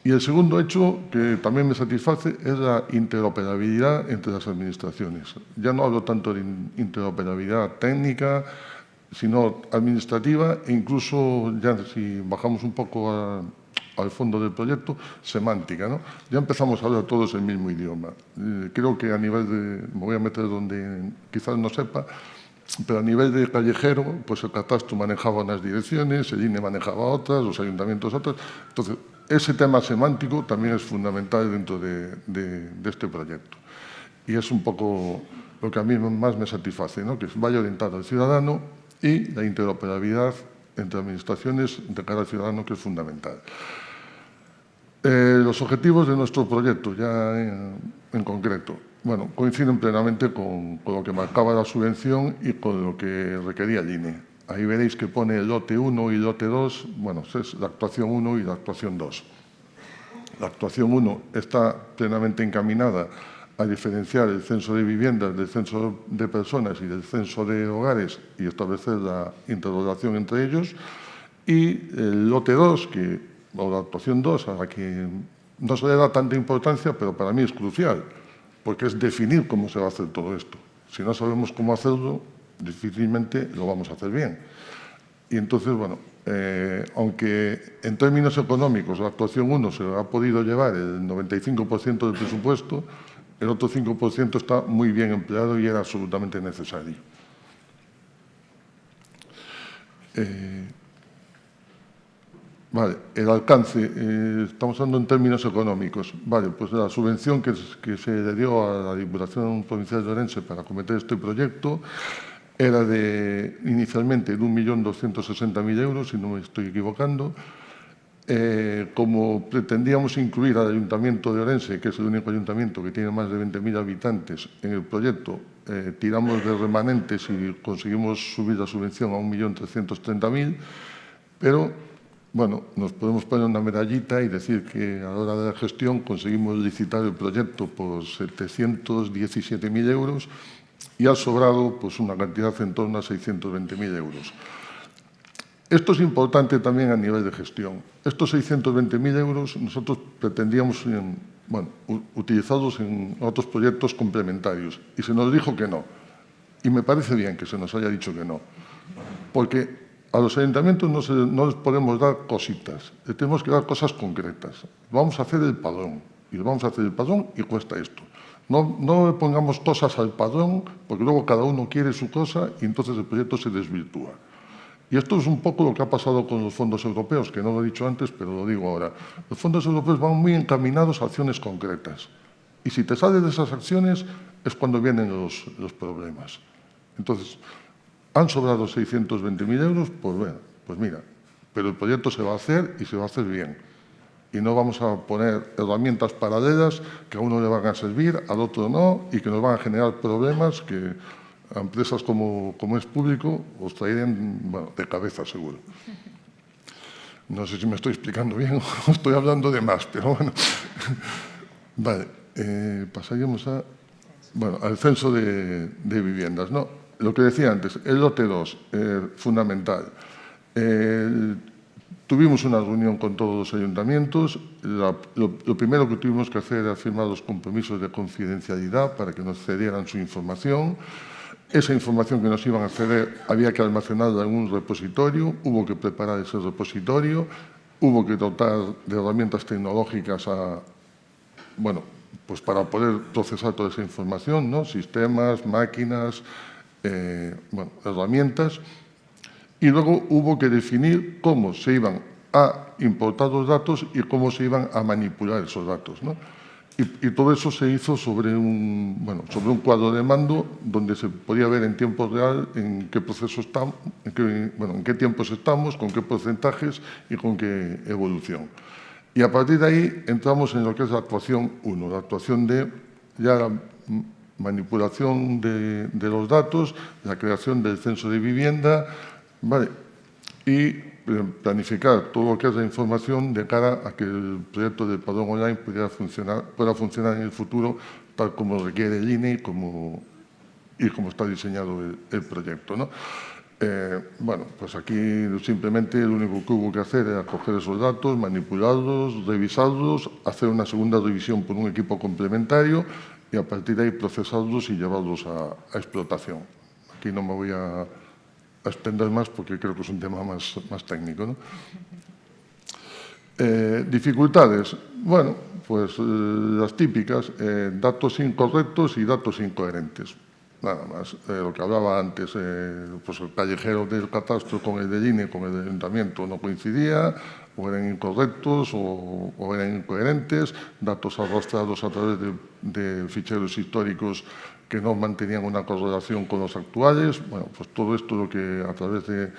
Y el segundo hecho, que también me satisface, es la interoperabilidad entre las administraciones. Ya no hablo tanto de interoperabilidad técnica, sino administrativa e incluso, ya si bajamos un poco al fondo del proyecto, semántica, ¿no? Ya empezamos a hablar todos el mismo idioma. Creo que a nivel de, me voy a meter donde quizás no sepa, pero a nivel de callejero, pues el catastro manejaba unas direcciones, el INE manejaba otras, los ayuntamientos otras. Entonces, ese tema semántico también es fundamental dentro de este proyecto. Y es un poco lo que a mí más me satisface, ¿no? Que vaya orientado al ciudadano y la interoperabilidad entre administraciones de cara al ciudadano, que es fundamental. Los objetivos de nuestro proyecto, ya en concreto, bueno, coinciden plenamente con lo que marcaba la subvención y con lo que requería el INE. Ahí veréis que pone el lote 1 y lote 2, bueno, es la actuación 1 y la actuación 2. La actuación 1 está plenamente encaminada a diferenciar el censo de viviendas del censo de personas y del censo de hogares y establecer la interrelación entre ellos. Y el lote 2, o la actuación 2, a la que no se le da tanta importancia, pero para mí es crucial, porque es definir cómo se va a hacer todo esto. Si no sabemos cómo hacerlo, difícilmente lo vamos a hacer bien. Y entonces, bueno, aunque en términos económicos la actuación 1 se ha podido llevar el 95% del presupuesto, el otro 5% está muy bien empleado y era absolutamente necesario. Vale, el alcance, estamos hablando en términos económicos. Vale, pues la subvención que se le dio a la Diputación Provincial de Orense para acometer este proyecto era inicialmente de 1.260.000 euros, si no me estoy equivocando. Como pretendíamos incluir al Ayuntamiento de Orense, que es el único ayuntamiento que tiene más de 20.000 habitantes en el proyecto, tiramos de remanentes y conseguimos subir la subvención a 1.330.000, pero bueno, nos podemos poner una medallita y decir que a la hora de la gestión conseguimos licitar el proyecto por 717.000 euros y ha sobrado pues, una cantidad en torno a 620.000 euros. Esto es importante también a nivel de gestión. Estos 620.000 euros nosotros pretendíamos utilizarlos en otros proyectos complementarios y se nos dijo que no. Y me parece bien que se nos haya dicho que no, porque a los ayuntamientos no les podemos dar cositas, les tenemos que dar cosas concretas. Vamos a hacer el padrón, y vamos a hacer el padrón y cuesta esto. No le pongamos cosas al padrón, porque luego cada uno quiere su cosa y entonces el proyecto se desvirtúa. Y esto es un poco lo que ha pasado con los fondos europeos, que no lo he dicho antes, pero lo digo ahora. Los fondos europeos van muy encaminados a acciones concretas. Y si te sales de esas acciones es cuando vienen los problemas. Entonces, ¿han sobrado 620.000 euros? Pues bueno, pues mira, pero el proyecto se va a hacer y se va a hacer bien. Y no vamos a poner herramientas paralelas que a uno le van a servir, al otro no, y que nos van a generar problemas que a empresas como es público os traerían de cabeza, seguro. No sé si me estoy explicando bien o estoy hablando de más, pero bueno. Vale, pasaríamos al censo de viviendas, ¿no? Lo que decía antes, el lote 2, fundamental. Tuvimos una reunión con todos los ayuntamientos. Lo primero que tuvimos que hacer era firmar los compromisos de confidencialidad para que nos cedieran su información. Esa información que nos iban a ceder había que almacenarla en un repositorio, hubo que preparar ese repositorio, hubo que dotar de herramientas tecnológicas pues para poder procesar toda esa información, ¿no? Sistemas, máquinas, herramientas. Y luego hubo que definir cómo se iban a importar los datos y cómo se iban a manipular esos datos, ¿no? Y todo eso se hizo sobre un cuadro de mando donde se podía ver en tiempo real en qué proceso estamos, en qué tiempos estamos, con qué porcentajes y con qué evolución. Y a partir de ahí entramos en lo que es la actuación 1, la actuación de la manipulación de los datos, la creación del censo de vivienda, ¿vale? Y planificar todo lo que es la información de cara a que el proyecto de padrón online pueda funcionar en el futuro tal como requiere el INE y como está diseñado el proyecto, ¿no? Bueno, pues aquí simplemente lo único que hubo que hacer era coger esos datos, manipularlos, revisarlos, hacer una segunda revisión por un equipo complementario y a partir de ahí procesarlos y llevarlos a explotación. Aquí no me voy a extender más porque creo que es un tema más técnico, ¿no? Dificultades. Bueno, pues las típicas, datos incorrectos y datos incoherentes. Nada más, lo que hablaba antes, pues el callejero del catastro con el del INE, con el del ayuntamiento no coincidía, o eran incorrectos o eran incoherentes, datos arrastrados a través de ficheros históricos que no mantenían una correlación con los actuales. Bueno, pues todo esto lo que a través de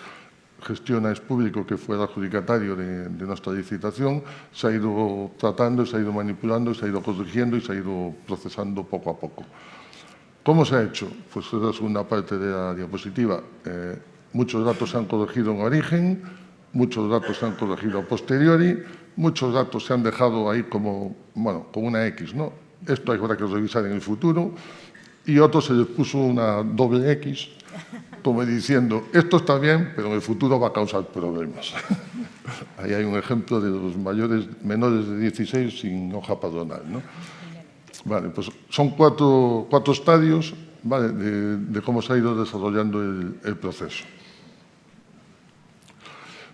Gestiona es Público, que fue el adjudicatario de nuestra licitación, se ha ido tratando, se ha ido manipulando, se ha ido corrigiendo y se ha ido procesando poco a poco. ¿Cómo se ha hecho? Pues es la segunda parte de la diapositiva. Muchos datos se han corregido en origen, muchos datos se han corregido a posteriori, muchos datos se han dejado ahí como, bueno, con una X, ¿no? Esto habrá que revisar en el futuro. Y otros se les puso una doble X, como diciendo, esto está bien, pero en el futuro va a causar problemas. Ahí hay un ejemplo de los menores de 16 sin hoja padronal, ¿no? Vale, pues son cuatro estadios, ¿vale?, de cómo se ha ido desarrollando el proceso.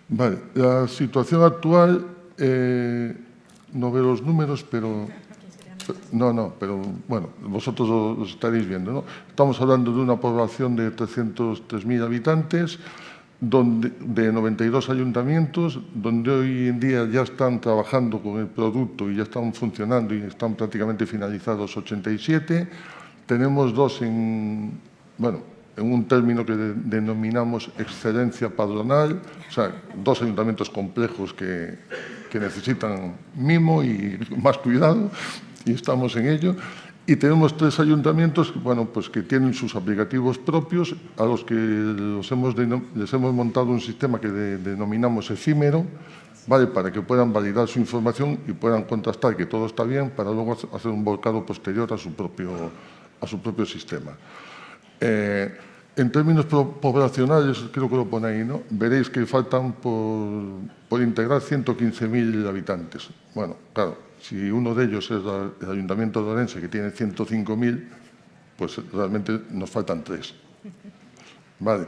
Vale, la situación actual, no veo los números, pero... No, pero bueno, vosotros los estaréis viendo, ¿no? Estamos hablando de una población de 303.000 habitantes, de 92 ayuntamientos, donde hoy en día ya están trabajando con el producto y ya están funcionando y están prácticamente finalizados 87. Tenemos dos en un término que denominamos excelencia padronal, o sea, dos ayuntamientos complejos que necesitan mimo y más cuidado, y estamos en ello. Y tenemos 3 ayuntamientos, bueno, pues que tienen sus aplicativos propios, a los que les hemos montado un sistema que denominamos efímero, ¿vale?, para que puedan validar su información y puedan contrastar que todo está bien, para luego hacer un volcado posterior a su propio sistema. En términos poblacionales, creo que lo pone ahí, ¿no?, veréis que faltan por integrar 115.000 habitantes. Bueno, claro, si uno de ellos es el Ayuntamiento de Orense, que tiene 105.000, pues realmente nos faltan 3. Vale.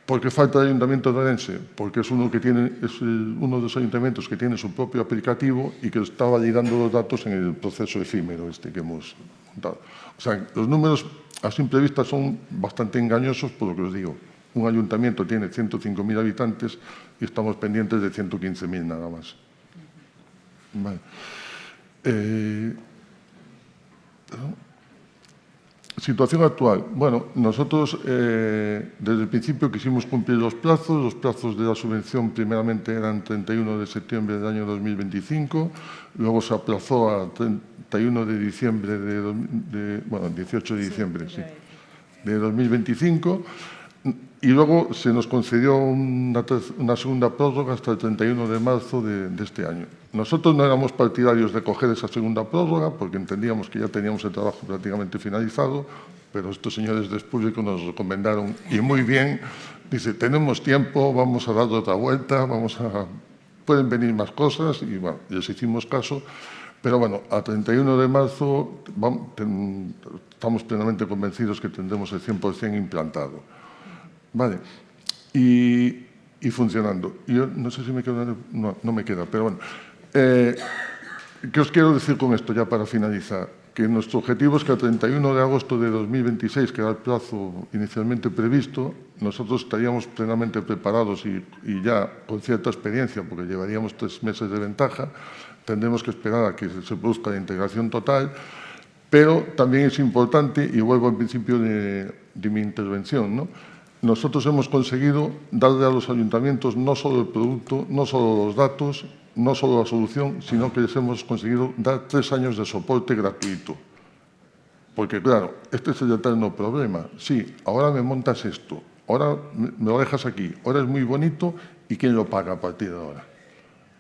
¿Por qué falta el Ayuntamiento de Orense? Porque es uno de los ayuntamientos que tiene su propio aplicativo y que está validando los datos en el proceso efímero que hemos montado. O sea, los números a simple vista son bastante engañosos, por lo que os digo. Un ayuntamiento tiene 105.000 habitantes y estamos pendientes de 115.000 nada más. Vale. Situación actual. Bueno, nosotros desde el principio quisimos cumplir los plazos. Los plazos de la subvención primeramente eran 31 de septiembre del año 2025, luego se aplazó a 31 de diciembre 18 de diciembre, sí, de 2025. Y luego se nos concedió una segunda prórroga hasta el 31 de marzo de este año. Nosotros no éramos partidarios de coger esa segunda prórroga porque entendíamos que ya teníamos el trabajo prácticamente finalizado, pero estos señores de Público nos recomendaron, y muy bien, dice, tenemos tiempo, vamos a dar otra vuelta, pueden venir más cosas, y bueno, les hicimos caso. Pero bueno, a 31 de marzo estamos plenamente convencidos que tendremos el 100% implantado. Vale, y funcionando. Yo no sé si me queda, no me queda, pero bueno. ¿Qué os quiero decir con esto ya para finalizar? Que nuestro objetivo es que al 31 de agosto de 2026, que era el plazo inicialmente previsto, nosotros estaríamos plenamente preparados y ya con cierta experiencia, porque llevaríamos 3 meses de ventaja, tendremos que esperar a que se produzca la integración total, pero también es importante, y vuelvo al principio de mi intervención, ¿no?, nosotros hemos conseguido darle a los ayuntamientos no solo el producto, no solo los datos, no solo la solución, sino que les hemos conseguido dar 3 años de soporte gratuito. Porque, claro, este es el eterno problema. Sí, ahora me montas esto, ahora me lo dejas aquí, ahora es muy bonito, ¿y quién lo paga a partir de ahora?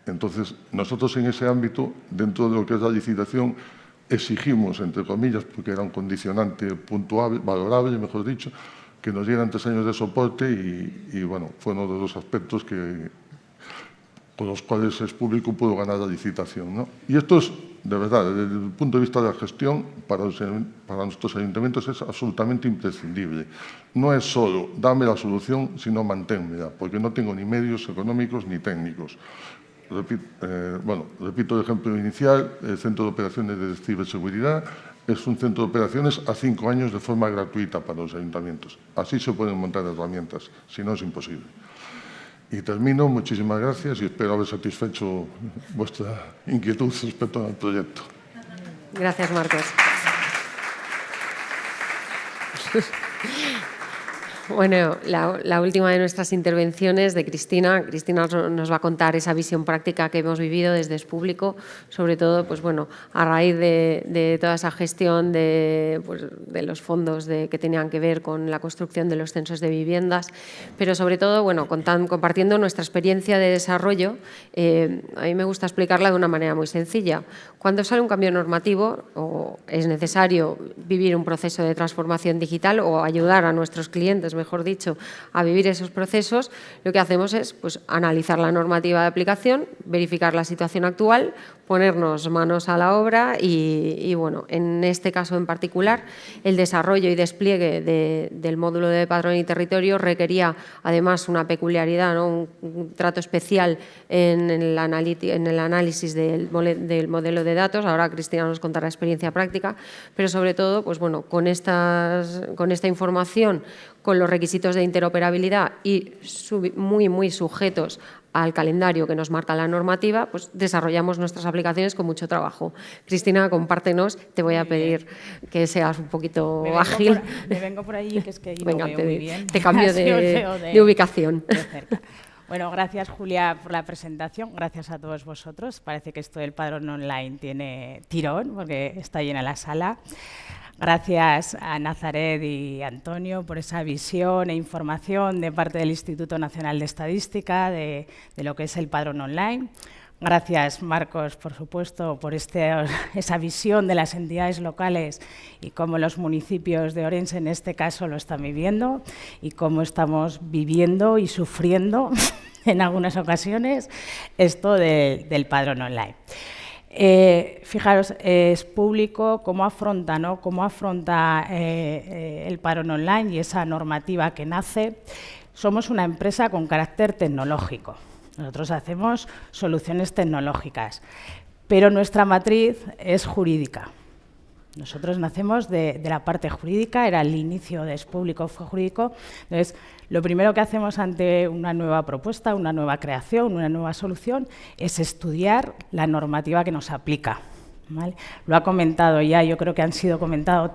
Entonces, nosotros en ese ámbito, dentro de lo que es la licitación, exigimos, entre comillas, porque era un condicionante puntuable, valorable, mejor dicho, que nos dieran 3 años de soporte y bueno, fue uno de los aspectos por los cuales Es Público pudo ganar la licitación, ¿no? Y esto es, de verdad, desde el punto de vista de la gestión, para nuestros ayuntamientos es absolutamente imprescindible. No es solo dame la solución, sino manténmela, porque no tengo ni medios económicos ni técnicos. Repito el ejemplo inicial, el Centro de Operaciones de Ciberseguridad es un centro de operaciones a 5 años de forma gratuita para los ayuntamientos. Así se pueden montar herramientas, si no es imposible. Y termino, muchísimas gracias y espero haber satisfecho vuestra inquietud respecto al proyecto. Gracias, Marcos. Bueno, la última de nuestras intervenciones de Cristina. Cristina nos va a contar esa visión práctica que hemos vivido desde Es Público, sobre todo pues bueno, a raíz de toda esa gestión de los fondos que tenían que ver con la construcción de los censos de viviendas, pero sobre todo bueno, compartiendo nuestra experiencia de desarrollo. A mí me gusta explicarla de una manera muy sencilla. Cuando sale un cambio normativo o es necesario vivir un proceso de transformación digital o ayudar a nuestros clientes, mejor dicho, a vivir esos procesos, lo que hacemos es pues, analizar la normativa de aplicación, verificar la situación actual, ponernos manos a la obra y bueno, en este caso en particular, el desarrollo y despliegue del módulo de padrón y territorio requería además una peculiaridad, ¿no? un trato especial en el análisis del modelo de datos. Ahora Cristina nos contará la experiencia práctica, pero sobre todo, pues bueno, con esta información, con los requisitos de interoperabilidad y muy sujetos al calendario que nos marca la normativa, pues desarrollamos nuestras aplicaciones con mucho trabajo. Cristina, compártenos, te voy a pedir que seas un poquito ágil. Me vengo por allí, que es que venga, no veo muy bien. Te cambio de ubicación. De cerca. Bueno, gracias Julia por la presentación, gracias a todos vosotros. Parece que esto del padrón online tiene tirón porque está llena la sala. Gracias a Nazaret y Antonio por esa visión e información de parte del Instituto Nacional de Estadística de lo que es el padrón online. Gracias, Marcos, por supuesto, por esa visión de las entidades locales y cómo los municipios de Orense, en este caso, lo están viviendo y cómo estamos viviendo y sufriendo en algunas ocasiones esto del padrón online. Fijaros, Es Público, cómo afronta, ¿no? Cómo afronta el padrón online y esa normativa que nace. Somos una empresa con carácter tecnológico. Nosotros hacemos soluciones tecnológicas, pero nuestra matriz es jurídica. Nosotros nacemos de la parte jurídica, era el inicio de Es Público, fue jurídico. Entonces, lo primero que hacemos ante una nueva propuesta, una nueva creación, una nueva solución, es estudiar la normativa que nos aplica, ¿vale? Lo ha comentado ya, yo creo que han sido comentadas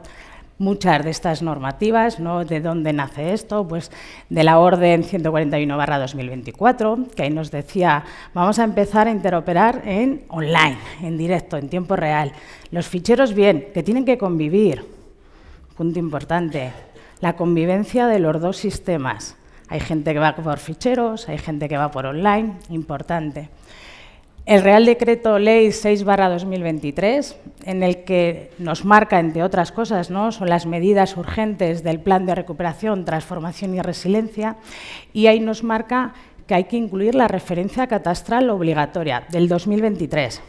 muchas de estas normativas, ¿no? ¿De dónde nace esto? Pues de la Orden 141/2024, que ahí nos decía, vamos a empezar a interoperar en online, en directo, en tiempo real. Los ficheros, bien, que tienen que convivir. Punto importante, la convivencia de los dos sistemas. Hay gente que va por ficheros, hay gente que va por online, importante. El Real Decreto Ley 6/2023, en el que nos marca, entre otras cosas, ¿no? Son las medidas urgentes del Plan de Recuperación, Transformación y Resiliencia, y ahí nos marca que hay que incluir la referencia catastral obligatoria del 2023.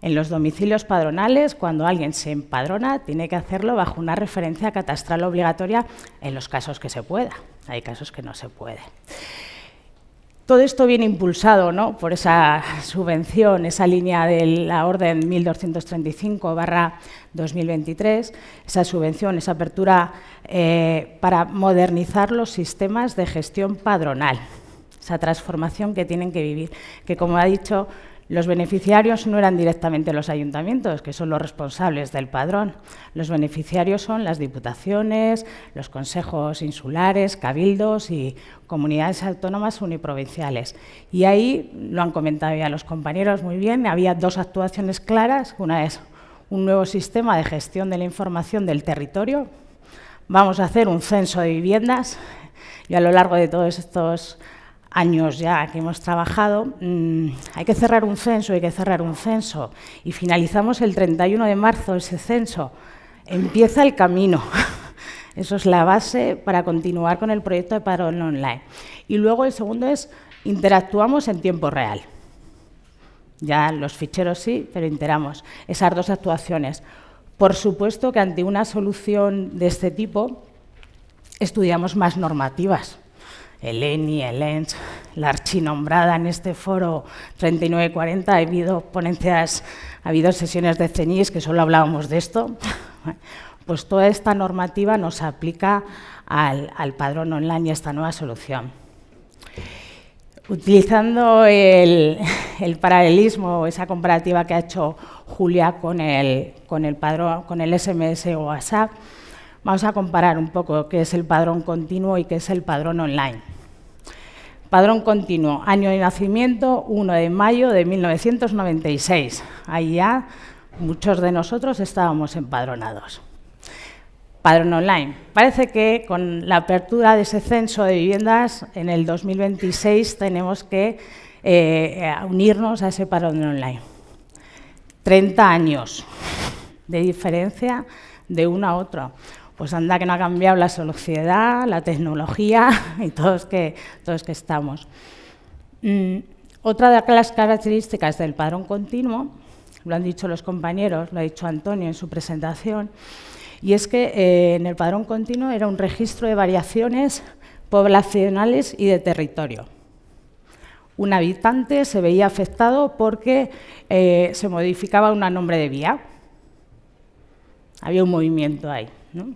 En los domicilios padronales, cuando alguien se empadrona, tiene que hacerlo bajo una referencia catastral obligatoria en los casos que se pueda. Hay casos que no se puede. Todo esto viene impulsado, ¿no? Por esa subvención, esa línea de la Orden 1235/2023, esa subvención, esa apertura para modernizar los sistemas de gestión padronal, esa transformación que tienen que vivir, que como ha dicho, los beneficiarios no eran directamente los ayuntamientos, que son los responsables del padrón. Los beneficiarios son las diputaciones, los consejos insulares, cabildos y comunidades autónomas uniprovinciales. Y ahí, lo han comentado ya los compañeros muy bien, había dos actuaciones claras. Una es un nuevo sistema de gestión de la información del territorio. Vamos a hacer un censo de viviendas y a lo largo de todos estos años ya que hemos trabajado, hay que cerrar un censo, y finalizamos el 31 de marzo ese censo. Empieza el camino, Eso es la base para continuar con el proyecto de Padrón Online. Y luego el segundo es interactuamos en tiempo real. Ya los ficheros sí, pero interamos. Esas dos actuaciones. Por supuesto que ante una solución de este tipo estudiamos más normativas. El ENI, el ENS, la archinombrada en este foro 3940, ha habido ponencias, ha habido sesiones de CENIS que solo hablábamos de esto. Pues toda esta normativa nos aplica al padrón online y a esta nueva solución. Utilizando el paralelismo, esa comparativa que ha hecho Julia con el padrón, con el SMS o WhatsApp, vamos a comparar un poco qué es el padrón continuo y qué es el padrón online. Padrón continuo, año de nacimiento, 1 de mayo de 1996. Ahí ya muchos de nosotros estábamos empadronados. Padrón online. Parece que con la apertura de ese censo de viviendas en el 2026 tenemos que unirnos a ese padrón online. 30 años de diferencia de uno a otro. Pues anda que no ha cambiado la sociedad, la tecnología y todos que estamos. Otra de las características del padrón continuo, lo han dicho los compañeros, lo ha dicho Antonio en su presentación, y es que en el padrón continuo era un registro de variaciones poblacionales y de territorio. Un habitante se veía afectado porque se modificaba un nombre de vía. Había un movimiento ahí, ¿no?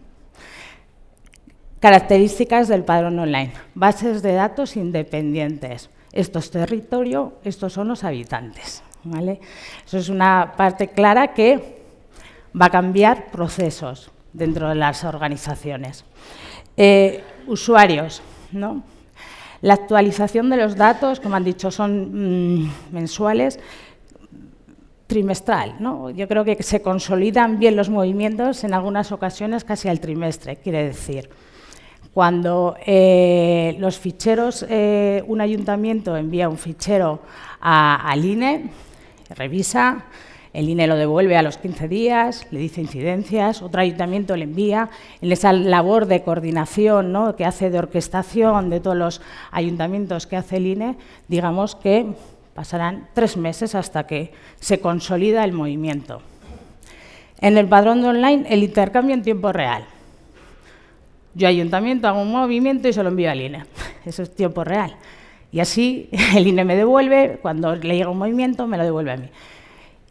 Características del padrón online. Bases de datos independientes. Esto es territorio, estos son los habitantes, ¿vale? Eso es una parte clara que va a cambiar procesos dentro de las organizaciones. Usuarios, ¿no? La actualización de los datos, como han dicho, son mensuales, trimestral, ¿no? Yo creo que se consolidan bien los movimientos en algunas ocasiones casi al trimestre, quiere decir. Cuando los ficheros, un ayuntamiento envía un fichero al INE, revisa, el INE lo devuelve a los 15 días, le dice incidencias, otro ayuntamiento le envía, en esa labor de coordinación, ¿no?, que hace de orquestación de todos los ayuntamientos que hace el INE, digamos que pasarán 3 meses hasta que se consolida el movimiento. En el padrón online, el intercambio en tiempo real. Yo, ayuntamiento, hago un movimiento y se lo envío al INE. Eso es tiempo real. Y así el INE me devuelve, cuando le llega un movimiento, me lo devuelve a mí.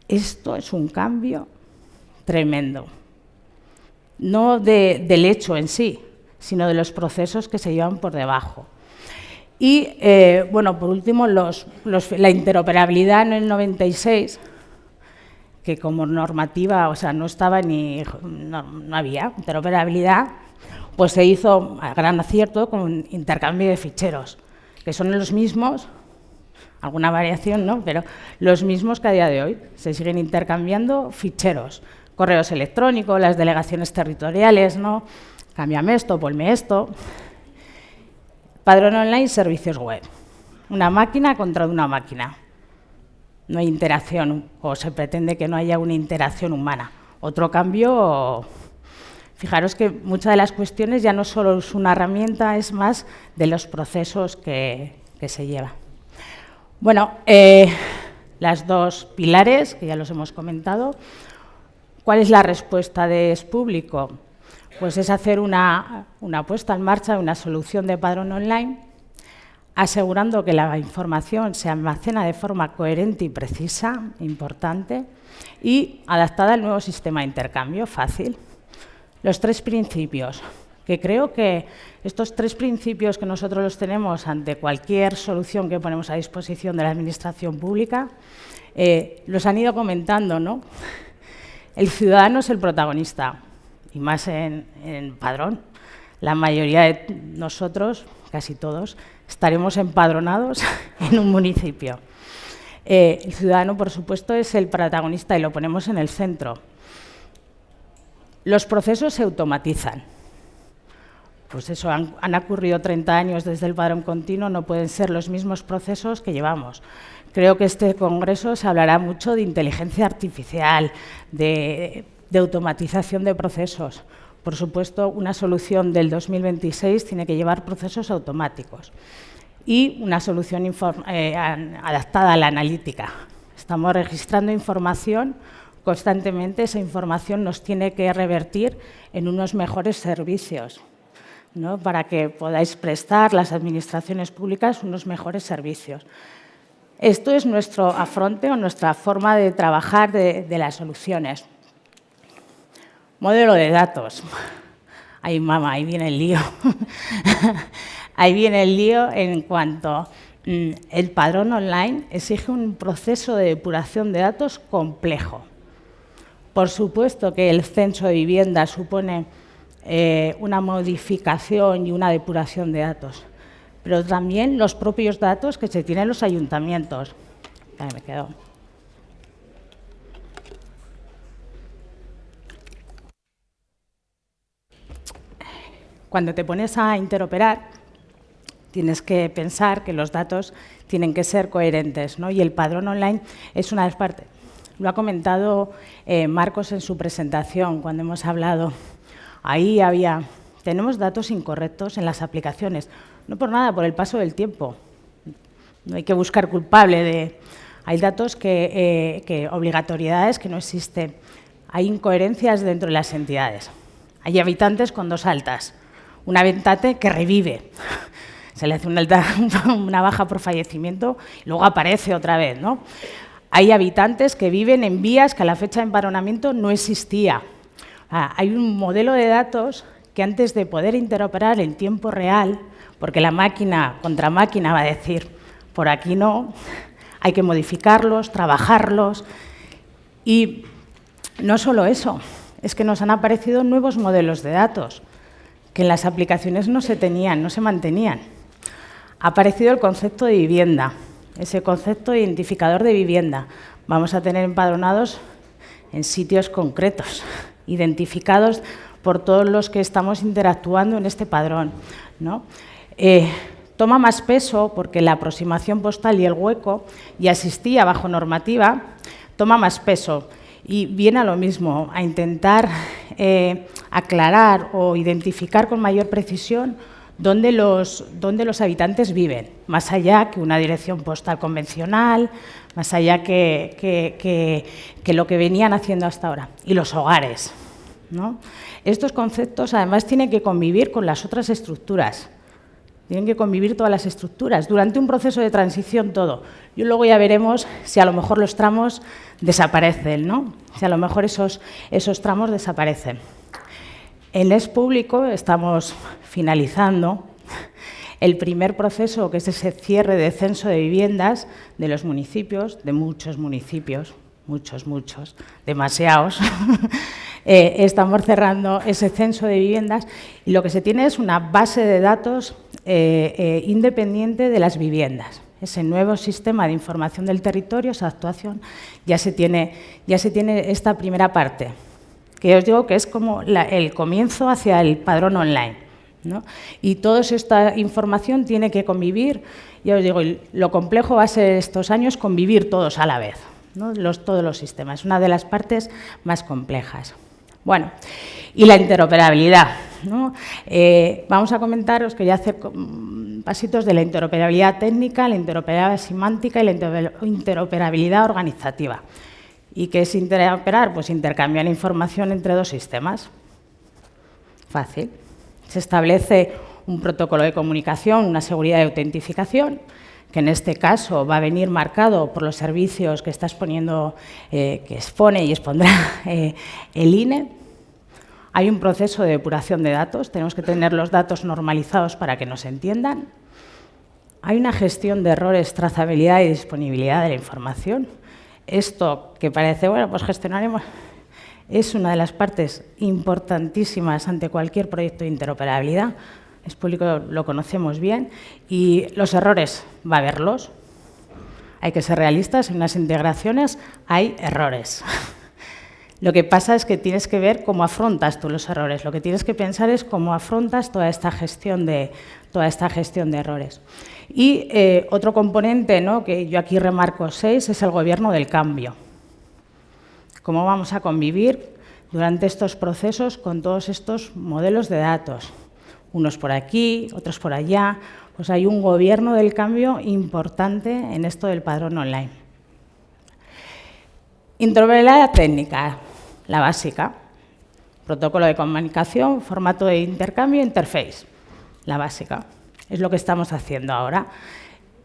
Esto es un cambio tremendo. No del hecho en sí, sino de los procesos que se llevan por debajo. Y, bueno, por último, la interoperabilidad en el 96, que como normativa, o sea, no estaba no había interoperabilidad, pues se hizo a gran acierto con intercambio de ficheros, que son los mismos, alguna variación, ¿no?, pero los mismos que a día de hoy. Se siguen intercambiando ficheros, correos electrónicos, las delegaciones territoriales, ¿no?, cámbiame esto, ponme esto. Padrón online, servicios web. Una máquina contra una máquina. No hay interacción, o se pretende que no haya una interacción humana. Otro cambio. Fijaros que muchas de las cuestiones ya no solo es una herramienta, es más de los procesos que se lleva. Bueno, las dos pilares, que ya los hemos comentado. ¿Cuál es la respuesta de Expúblico? Pues es hacer una puesta en marcha de una solución de padrón online, asegurando que la información se almacena de forma coherente y precisa, importante, y adaptada al nuevo sistema de intercambio, fácil. Los 3 principios, que creo que estos 3 principios que nosotros los tenemos ante cualquier solución que ponemos a disposición de la administración pública, los han ido comentando, ¿no? El ciudadano es el protagonista, y más en padrón. La mayoría de nosotros, casi todos, estaremos empadronados en un municipio. El ciudadano, por supuesto, es el protagonista y lo ponemos en el centro. Los procesos se automatizan. Pues eso, han ocurrido 30 años desde el padrón continuo, no pueden ser los mismos procesos que llevamos. Creo que este congreso se hablará mucho de inteligencia artificial, de automatización de procesos. Por supuesto, una solución del 2026 tiene que llevar procesos automáticos y una solución adaptada a la analítica. Estamos registrando información constantemente, esa información nos tiene que revertir en unos mejores servicios, ¿no? Para que podáis prestar las administraciones públicas unos mejores servicios. Esto es nuestro afronte o nuestra forma de trabajar de las soluciones. Modelo de datos. Ay, mamá, ahí viene el lío. Ahí viene el lío en cuanto el padrón online exige un proceso de depuración de datos complejo. Por supuesto que el censo de vivienda supone una modificación y una depuración de datos, pero también los propios datos que se tienen en los ayuntamientos. Ahí me quedo. Cuando te pones a interoperar, tienes que pensar que los datos tienen que ser coherentes, ¿no? Y el padrón online es una de las partes. Lo ha comentado Marcos en su presentación cuando hemos hablado. Ahí tenemos datos incorrectos en las aplicaciones, no por nada, por el paso del tiempo. No hay que buscar culpable hay datos obligatoriedades que no existen. Hay incoherencias dentro de las entidades. Hay habitantes con 2 altas. Un habitante que revive. Se le hace una baja por fallecimiento y luego aparece otra vez, ¿no? Hay habitantes que viven en vías que a la fecha de empadronamiento no existía. Hay un modelo de datos que antes de poder interoperar en tiempo real, porque la máquina contra máquina va a decir, por aquí no, hay que modificarlos, trabajarlos. Y no solo eso, es que nos han aparecido nuevos modelos de datos que en las aplicaciones no se tenían, no se mantenían. Ha aparecido el concepto de vivienda, ese concepto de identificador de vivienda. Vamos a tener empadronados en sitios concretos, identificados por todos los que estamos interactuando en este padrón, ¿no? Toma más peso porque la aproximación postal y el hueco ya existía bajo normativa, toma más peso y viene a lo mismo, a intentar aclarar o identificar con mayor precisión dónde los habitantes viven, más allá que una dirección postal convencional, más allá que lo que venían haciendo hasta ahora. Y los hogares, ¿no? Estos conceptos, además, tienen que convivir con las otras estructuras. Tienen que convivir todas las estructuras. Durante un proceso de transición, todo. Y luego ya veremos si a lo mejor los tramos desaparecen, ¿no? Si a lo mejor esos tramos desaparecen. En Es Público estamos finalizando el primer proceso, que es ese cierre de censo de viviendas de los municipios, de muchos municipios, muchos, demasiados. Estamos cerrando ese censo de viviendas y lo que se tiene es una base de datos independiente de las viviendas. Ese nuevo sistema de información del territorio, esa actuación, ya se tiene esta primera parte, que os digo que es como el comienzo hacia el padrón online, ¿no? Y toda esta información tiene que convivir, ya os digo, lo complejo va a ser estos años convivir todos a la vez, ¿no? Todos los sistemas, es una de las partes más complejas. Bueno, y la interoperabilidad, ¿no? Vamos a comentaros, quería hacer pasitos de la interoperabilidad técnica, la interoperabilidad semántica y la interoperabilidad organizativa. ¿Y qué es interoperar? Pues intercambiar información entre 2 sistemas. Fácil. Se establece un protocolo de comunicación, una seguridad de autentificación, que en este caso va a venir marcado por los servicios que está exponiendo, que expone y expondrá el INE. Hay un proceso de depuración de datos, tenemos que tener los datos normalizados para que nos entiendan. Hay una gestión de errores, trazabilidad y disponibilidad de la información. Esto que parece, bueno, pues gestionaremos, es una de las partes importantísimas ante cualquier proyecto de interoperabilidad. Es público, lo conocemos bien, y los errores va a haberlos. Hay que ser realistas, en unas integraciones hay errores. Lo que pasa es que tienes que ver cómo afrontas tú los errores. Lo que tienes que pensar es cómo afrontas toda esta gestión de errores. Y otro componente, ¿no?, que yo aquí remarco 6, es el gobierno del cambio. ¿Cómo vamos a convivir durante estos procesos con todos estos modelos de datos. Unos por aquí, otros por allá. Pues hay un gobierno del cambio importante en esto del padrón online. Interoperabilidad técnica, la básica. Protocolo de comunicación, formato de intercambio, interface, la básica. Es lo que estamos haciendo ahora.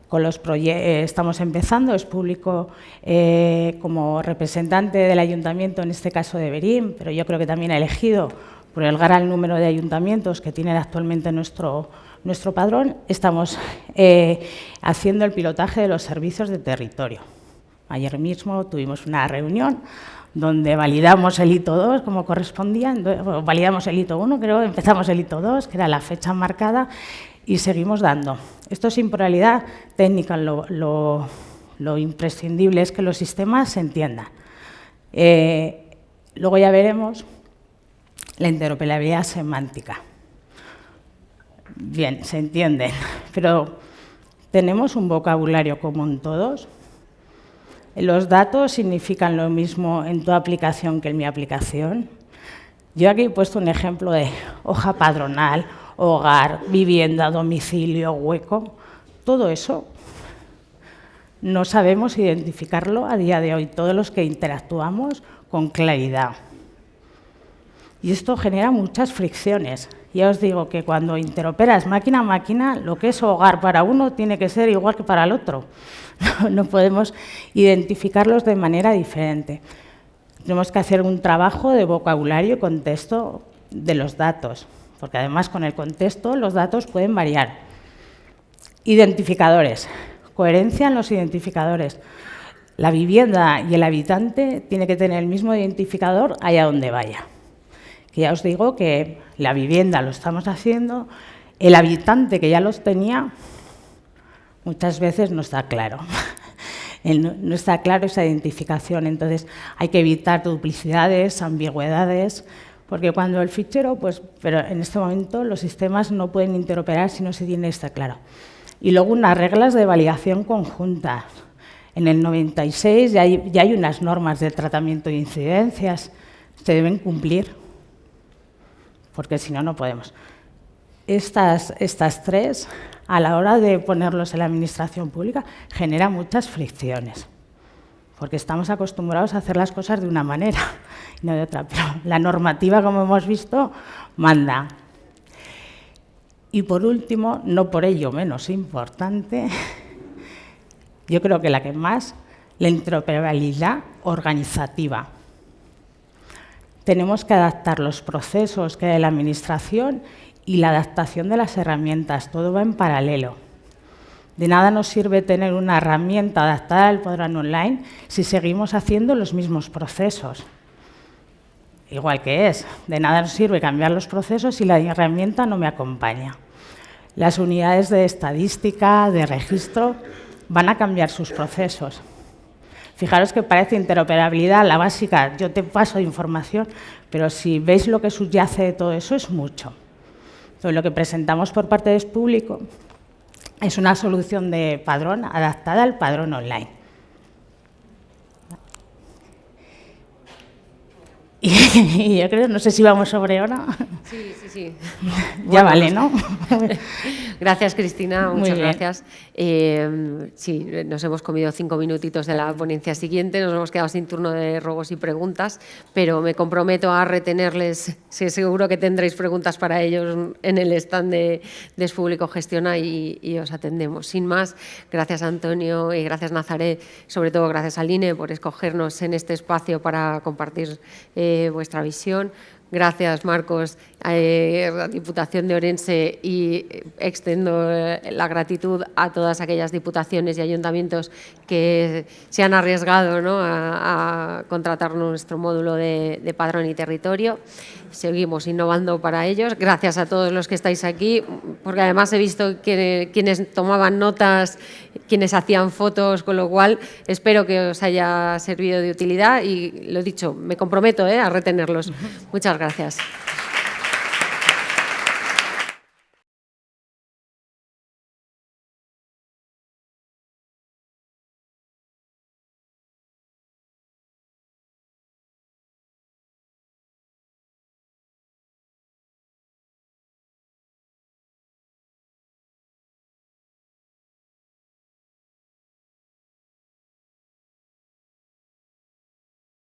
Con los estamos empezando, es público como representante del ayuntamiento, en este caso de Berín, pero yo creo que también elegido por el gran número de ayuntamientos que tienen actualmente nuestro padrón, estamos haciendo el pilotaje de los servicios de territorio. Ayer mismo tuvimos una reunión donde validamos el hito 2 como correspondía, validamos el hito 1, creo, empezamos el hito 2, que era la fecha marcada, y seguimos dando. Esto es interoperabilidad técnica, lo imprescindible es que los sistemas se entiendan. Luego ya veremos la interoperabilidad semántica. Bien, se entiende, pero ¿tenemos un vocabulario común todos? ¿Los datos significan lo mismo en tu aplicación que en mi aplicación? Yo aquí he puesto un ejemplo de hoja padronal, hogar, vivienda, domicilio, hueco. Todo eso no sabemos identificarlo a día de hoy, todos los que interactuamos con claridad. Y esto genera muchas fricciones. Ya os digo que cuando interoperas máquina a máquina, lo que es hogar para uno tiene que ser igual que para el otro. No podemos identificarlos de manera diferente. Tenemos que hacer un trabajo de vocabulario y contexto de los datos, porque además con el contexto los datos pueden variar. Identificadores, coherencia en los identificadores. La vivienda y el habitante tiene que tener el mismo identificador allá donde vaya. Que ya os digo que la vivienda lo estamos haciendo, el habitante que ya los tenía, muchas veces no está claro. No está claro esa identificación, entonces hay que evitar duplicidades, ambigüedades, porque cuando el fichero, pero en este momento los sistemas no pueden interoperar si no se tiene esto claro. Y luego unas reglas de validación conjuntas. En el 96 ya hay unas normas de tratamiento de incidencias, se deben cumplir, porque si no, no podemos. Estas tres, a la hora de ponerlos en la administración pública, genera muchas fricciones, porque estamos acostumbrados a hacer las cosas de una manera y no de otra, pero la normativa, como hemos visto, manda. Y por último, no por ello menos importante, yo creo que la que más, la interoperabilidad organizativa. Tenemos que adaptar los procesos que hay en la administración y la adaptación de las herramientas, todo va en paralelo. De nada nos sirve tener una herramienta adaptada al padrón online si seguimos haciendo los mismos procesos. Igual que es, de nada nos sirve cambiar los procesos si la herramienta no me acompaña. Las unidades de estadística, de registro, van a cambiar sus procesos. Fijaros que parece interoperabilidad, la básica, yo te paso información, pero si veis lo que subyace de todo eso es mucho. Entonces, lo que presentamos por parte del público es una solución de padrón adaptada al padrón online. Y yo creo, no sé si vamos sobre hora. Sí. Ya vale, ¿no? Gracias, Cristina, muchas gracias. Sí, nos hemos comido 5 minutitos de la ponencia siguiente, nos hemos quedado sin turno de ruegos y preguntas, pero me comprometo a retenerles, seguro que tendréis preguntas para ellos en el stand de Despúblico Gestiona y os atendemos. Sin más, gracias Antonio y gracias Nazaret, sobre todo gracias al INE por escogernos en este espacio para compartir vuestra visión. Gracias, Marcos, a la Diputación de Orense, y extiendo la gratitud a todas aquellas diputaciones y ayuntamientos que se han arriesgado, ¿no?, a contratar nuestro módulo de padrón y territorio. Seguimos innovando para ellos. Gracias a todos los que estáis aquí, porque además he visto que quienes tomaban notas, quienes hacían fotos, con lo cual espero que os haya servido de utilidad y, lo dicho, me comprometo a retenerlos. Muchas gracias.